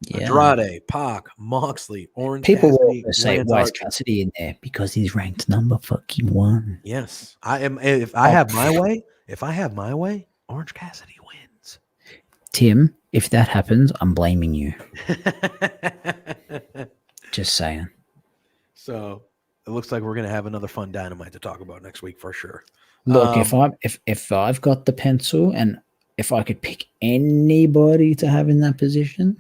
Yeah. Andrade, Pac, Moxley, Orange People Cassidy, will say why is Cassidy in there because he's ranked number fucking 1. Yes, I am. If I have my way, Orange Cassidy wins. Tim, if that happens, I'm blaming you. Just saying. So it looks like we're gonna have another fun Dynamite to talk about next week for sure. Look, if I've got the pencil and if I could pick anybody to have in that position,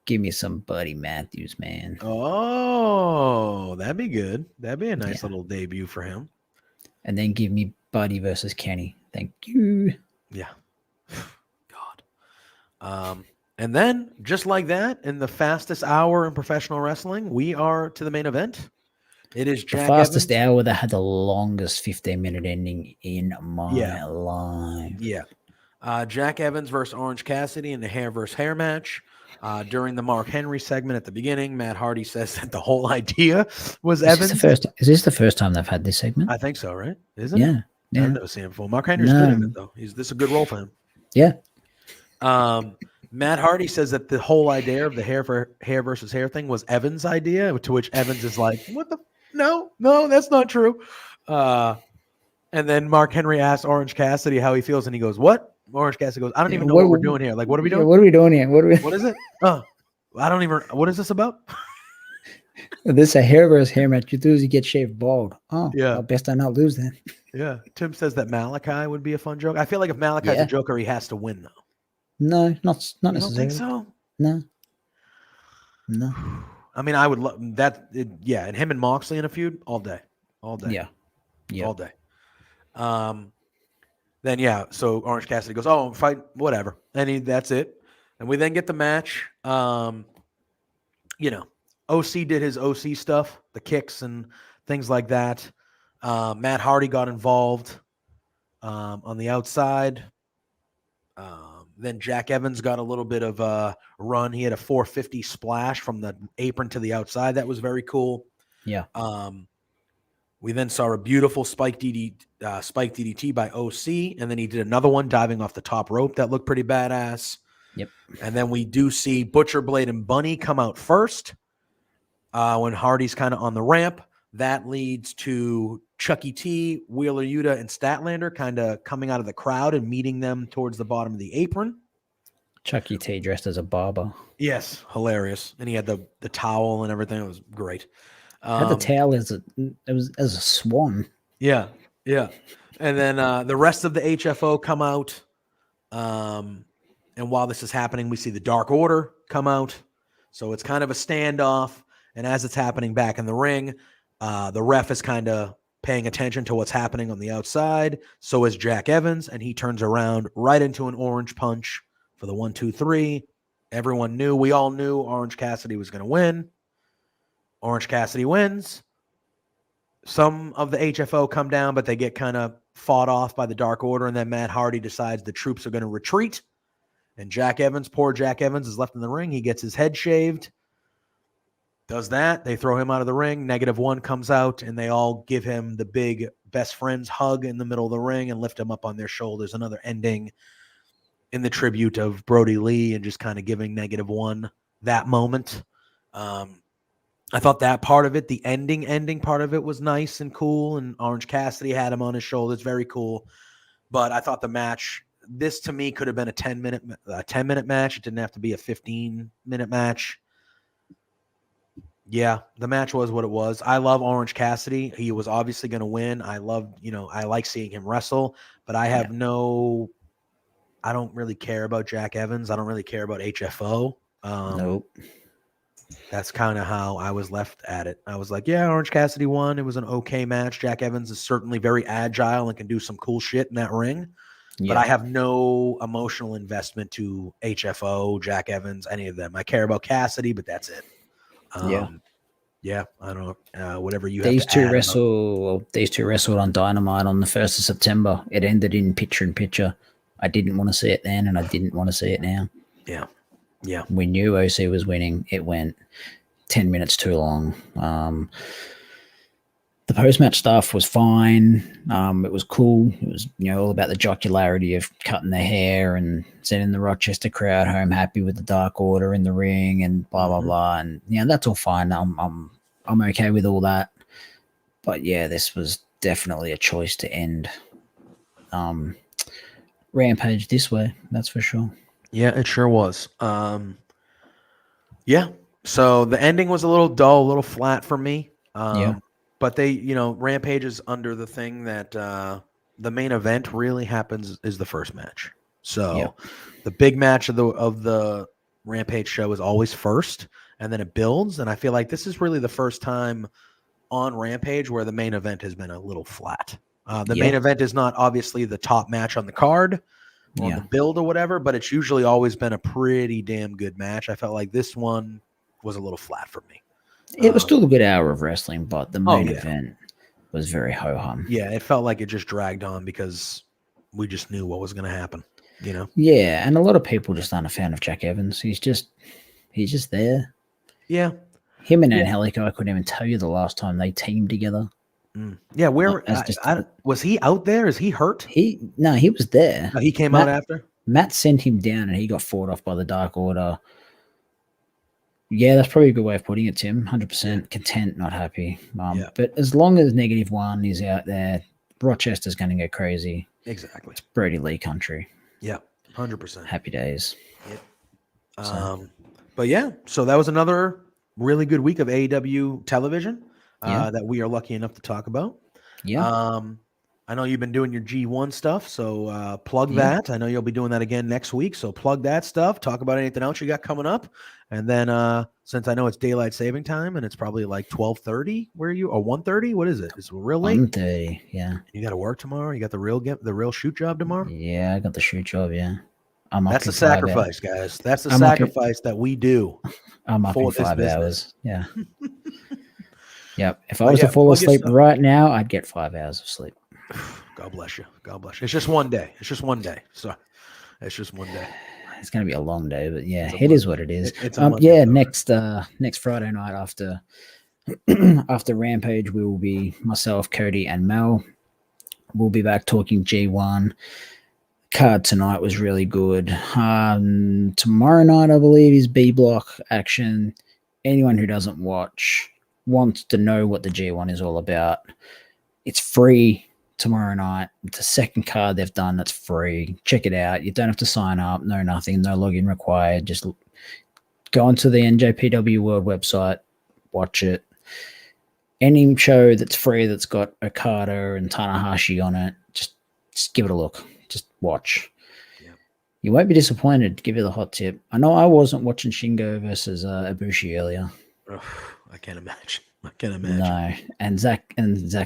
give me some Buddy Matthews, man. Oh, that'd be good. That'd be a nice little debut for him. And then give me Buddy versus Kenny. Thank you. Yeah. God. And then, just like that, in the fastest hour in professional wrestling, we are to the main event. It is Jack the fastest Evans. hour that had the longest 15-minute ending in my life. Yeah. Jack Evans versus Orange Cassidy in the hair versus hair match. During the Mark Henry segment at the beginning, Matt Hardy says that the whole idea was Evans. Is this the first time they've had this segment? I think so, right? Isn't Yeah. it? Yeah. I've never seen him before. Mark Henry's good at it, though. This is a good role for him. Yeah. Matt Hardy says that the whole idea of the hair versus hair thing was Evans' idea, to which Evans is like, "What the? No, that's not true." And then Mark Henry asks Orange Cassidy how he feels, and he goes, "What?" Orange Cassidy goes, "I don't even know what we're doing here. Like, what are we doing? What are we doing here? What is it? I don't even. What is this about?" This is a hair versus hair match. You lose, you get shaved bald. Oh, yeah. Well, best I not lose then. Yeah. Tim says that Malachi would be a fun joke. I feel like if Malachi's a joker, he has to win, though. No, not You necessarily. don't think so? No. I mean, I would love that. Yeah, and him and Moxley in a feud all day. Yeah. All day. Then yeah, so Orange Cassidy goes, "Oh, fight, whatever," and that's it. And we then get the match. OC did his OC stuff, the kicks and things like that. Matt Hardy got involved on the outside. Then Jack Evans got a little bit of a run. He had a 450 splash from the apron to the outside. That was very cool. Yeah. We then saw a beautiful spike DDT by OC, and then he did another one diving off the top rope that looked pretty badass. Yep. And then we do see Butcher Blade and Bunny come out first when Hardy's kind of on the ramp. That leads to Chucky T, Wheeler Yuta, and Statlander kind of coming out of the crowd and meeting them towards the bottom of the apron. Chucky T dressed as a barber. Yes, hilarious. And he had the towel and everything. It was great. Had the tail as a swan. Yeah. And then the rest of the HFO come out. And while this is happening, we see the Dark Order come out. So it's kind of a standoff. And as it's happening back in the ring, the ref is kind of paying attention to what's happening on the outside. So is Jack Evans, and he turns around right into an orange punch for the 1, 2, 3. Everyone knew, we all knew Orange Cassidy was going to win. Orange Cassidy wins. Some of the HFO come down, but they get kind of fought off by the Dark Order, and then Matt Hardy decides the troops are going to retreat. And poor Jack Evans is left in the ring. He gets his head shaved. Does that. They throw him out of the ring. -1 comes out, and they all give him the big best friends hug in the middle of the ring and lift him up on their shoulders. Another ending in the tribute of Brody Lee and just kind of giving -1 that moment. I thought that part of it, the ending part of it was nice and cool, and Orange Cassidy had him on his shoulders. Very cool. But I thought the match, this to me could have been a 10-minute match. It didn't have to be a 15-minute match. Yeah, the match was what it was. I love Orange Cassidy. He was obviously going to win. I like seeing him wrestle, but I have I don't really care about Jack Evans. I don't really care about HFO. Nope. That's kind of how I was left at it. I was like, yeah, Orange Cassidy won. It was an okay match. Jack Evans is certainly very agile and can do some cool shit in that ring. Yeah. But I have no emotional investment to HFO, Jack Evans, any of them. I care about Cassidy, but that's it. Yeah, I don't know. Whatever you these have to two add wrestle. These two wrestled on Dynamite on the 1st of September. It ended in picture-in-picture. I didn't want to see it then, and I didn't want to see it now. Yeah. We knew OC was winning. It went 10 minutes too long. The post-match stuff was fine. It was cool. It was, all about the jocularity of cutting the hair and sending the Rochester crowd home happy with the Dark Order in the ring and blah blah blah. And that's all fine. I'm okay with all that. But yeah, this was definitely a choice to end Rampage this way. That's for sure. Yeah, it sure was. Yeah. So the ending was a little dull, a little flat for me. But they, Rampage is under the thing that the main event really happens is the first match. So the big match of the Rampage show is always first, and then it builds. And I feel like this is really the first time on Rampage where the main event has been a little flat. The main event is not obviously the top match on the card or the build or whatever, but it's usually always been a pretty damn good match. I felt like this one was a little flat for me. It was still a good hour of wrestling, but the main event was very ho-hum. Yeah, it felt like it just dragged on because we just knew what was going to happen. Yeah, and a lot of people just aren't a fan of Jack Evans. He's just there. Yeah. Him and Yeah. Angelico, I couldn't even tell you the last time they teamed together. Yeah, where As was he out there? Is he hurt? he was there. He came out after? Matt sent him down and he got fought off by the Dark Order. Yeah, that's probably a good way of putting it, Tim. 100% content, not happy. But as long as -1 is out there, Rochester's going to go crazy. Exactly. It's Brody Lee country. Yeah, 100%. Happy days. Yep. But yeah, so that was another really good week of AEW television that we are lucky enough to talk about. Yeah. I know you've been doing your G1 stuff, so plug that. I know you'll be doing that again next week, so plug that stuff. Talk about anything else you got coming up. And then since I know it's daylight saving time and it's probably like 12:30 where you or 1:30, what is it? It's real late. 1:30, yeah. You got to work tomorrow. You got the real shoot job tomorrow. Yeah, I got the shoot job. Yeah, that's the sacrifice, guys. That's the sacrifice that we do. I'm up in 5 hours. Yeah. Yep. If I was to fall asleep right now, I'd get 5 hours of sleep. God bless you. God bless you. It's just one day. So it's just one day. It's going to be a long day, but yeah, it is what it is. Next Friday night after Rampage, we will be myself, Cody, and Mel. We'll be back talking G1. Card tonight was really good. Tomorrow night, I believe, is B block action. Anyone who doesn't watch wants to know what the G1 is all about. It's free tomorrow night. It's the second card they've done that's free. Check it out. You don't have to sign up. No nothing. No login required. Just go onto the NJPW World website. Watch it. Any show that's free that's got Okada and Tanahashi on it, just give it a look. Just watch. Yep. You won't be disappointed. Give you the hot tip. I know I wasn't watching Shingo versus Ibushi earlier. I can't imagine. No, and Zack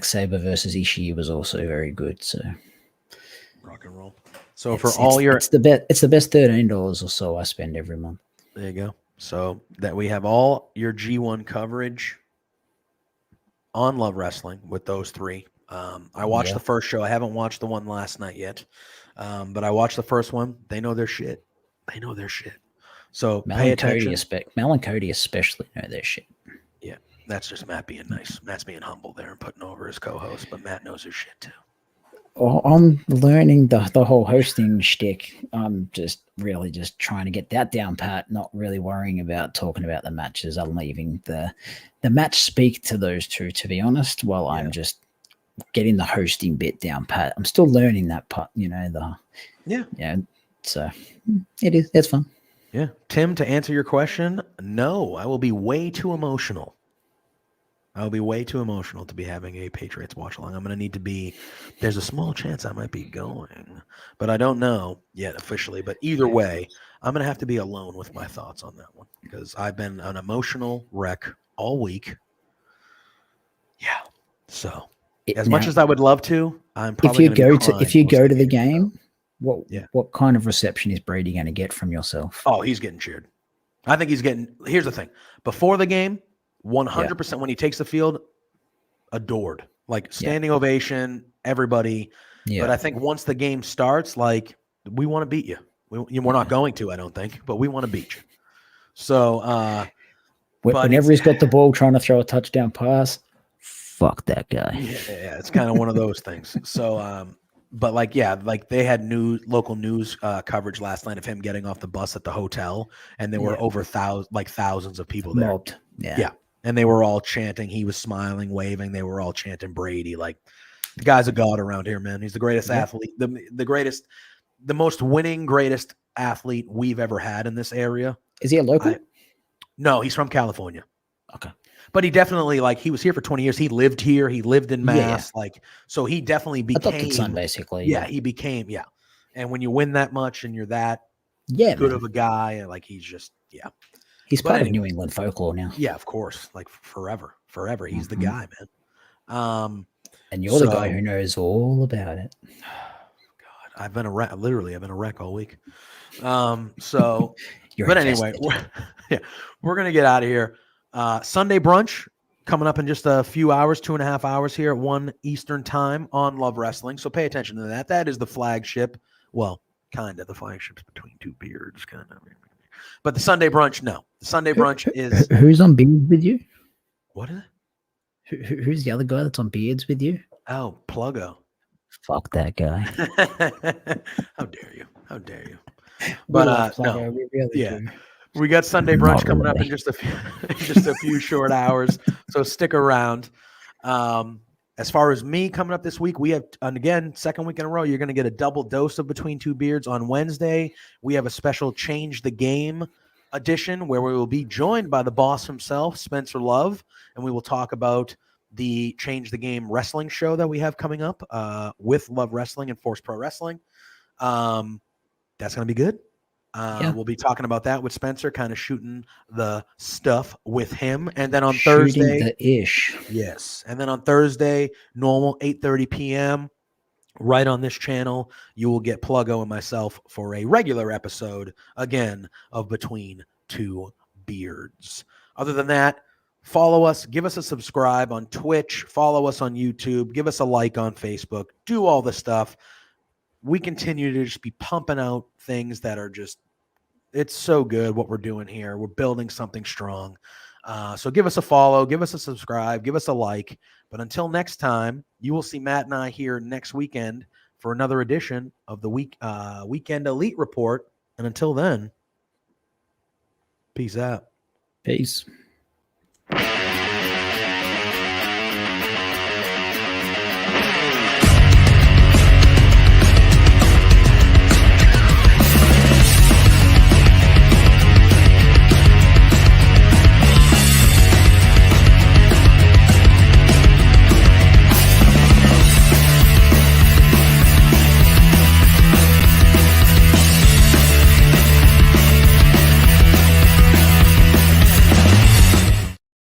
Sabre versus Ishii was also very good. So rock and roll. So it's the best $13 or so I spend every month. There you go. So that we have all your G1 coverage on Love Wrestling with those three. I watched the first show. I haven't watched the one last night yet, but I watched the first one. They know their shit. So pay attention. Mel and Cody especially know their shit. Yeah, that's just Matt being nice. Matt's being humble there and putting over his co-host, but Matt knows his shit too. I'm learning the whole hosting shtick. I'm just really just trying to get that down pat, not really worrying about talking about the matches. I'm leaving the match speak to those two, to be honest, while I'm just getting the hosting bit down pat. I'm still learning that part, so it's fun. Yeah. Tim, to answer your question, no, I will be way too emotional. I'll be way too emotional to be having a Patriots watch along. I'm going to need to be, there's a small chance I might be going, but I don't know yet officially. But either way, I'm going to have to be alone with my thoughts on that one because I've been an emotional wreck all week. Yeah. So as much as I would love to, I'm probably if you go to the game, what kind of reception is Brady going to get from yourself? Oh, he's getting cheered. I think he's getting, here's the thing. Before the game, 100% when he takes the field, adored. Like standing ovation, everybody. Yeah. But I think once the game starts, like, we want to beat you. We're not going to, I don't think, but we want to beat you. So, whenever he's got the ball trying to throw a touchdown pass, fuck that guy. Yeah, it's kind of one of those things. So, but like they had local news coverage last night of him getting off the bus at the hotel, and there were over thousands of people there. Mobbed. Yeah. And they were all chanting. He was smiling, waving. They were all chanting Brady. Like, the guy's a god around here, man. He's the greatest athlete, the greatest, the most winning, greatest athlete we've ever had in this area. Is he a local? No, he's from California. Okay. But he definitely, he was here for 20 years. He lived here. He lived in Mass. So he definitely became. Adopted son, basically. Yeah, he became, And when you win that much and you're that good of a guy, he's just, He's part of New England folklore now. Yeah, of course. Forever. He's the guy, man. And you're the guy who knows all about it. God, I've been a wreck. Literally, I've been a wreck all week. But anyway, we're going to get out of here. Sunday brunch coming up in just a few hours, 2.5 hours here at 1 Eastern time on Love Wrestling. So pay attention to that. That is the flagship. Well, Kind of. The flagship's between two beards, kind of. But the Sunday brunch, no. The Sunday brunch is Who's on beards with you? what is it? Who's the other guy that's on beards with you? Oh, Pluggo. Fuck that guy. How dare you? How dare you? We But love no, Pluggo, we really yeah. do. We got Sunday brunch Not coming up in really. just a few, just a few short hours. So stick around. As far as me coming up this week, we have, and again, second week in a row, you're going to get a double dose of Between Two Beards on Wednesday. We have a special Change the Game edition where we will be joined by the boss himself, Spencer Love, and we will talk about the Change the Game wrestling show that we have coming up with Love Wrestling and Force Pro Wrestling. That's going to be good. Yeah. We'll be talking about that with Spencer, kind of shooting the stuff with him. And then on Shooting Thursday, the ish. yes. And then on Thursday, normal 8:30 p.m., right on this channel, you will get Pluggo and myself for a regular episode, again, of Between Two Beards. Other than that, follow us, give us a subscribe on Twitch, follow us on YouTube, give us a like on Facebook, do all the stuff. We continue to just be pumping out things that are just, it's so good what we're doing here. We're building something strong. So give us a follow, give us a subscribe, give us a like. But until next time, you will see Matt and I here next weekend for another edition of the Weekend Elite Report. And until then, peace out. Peace.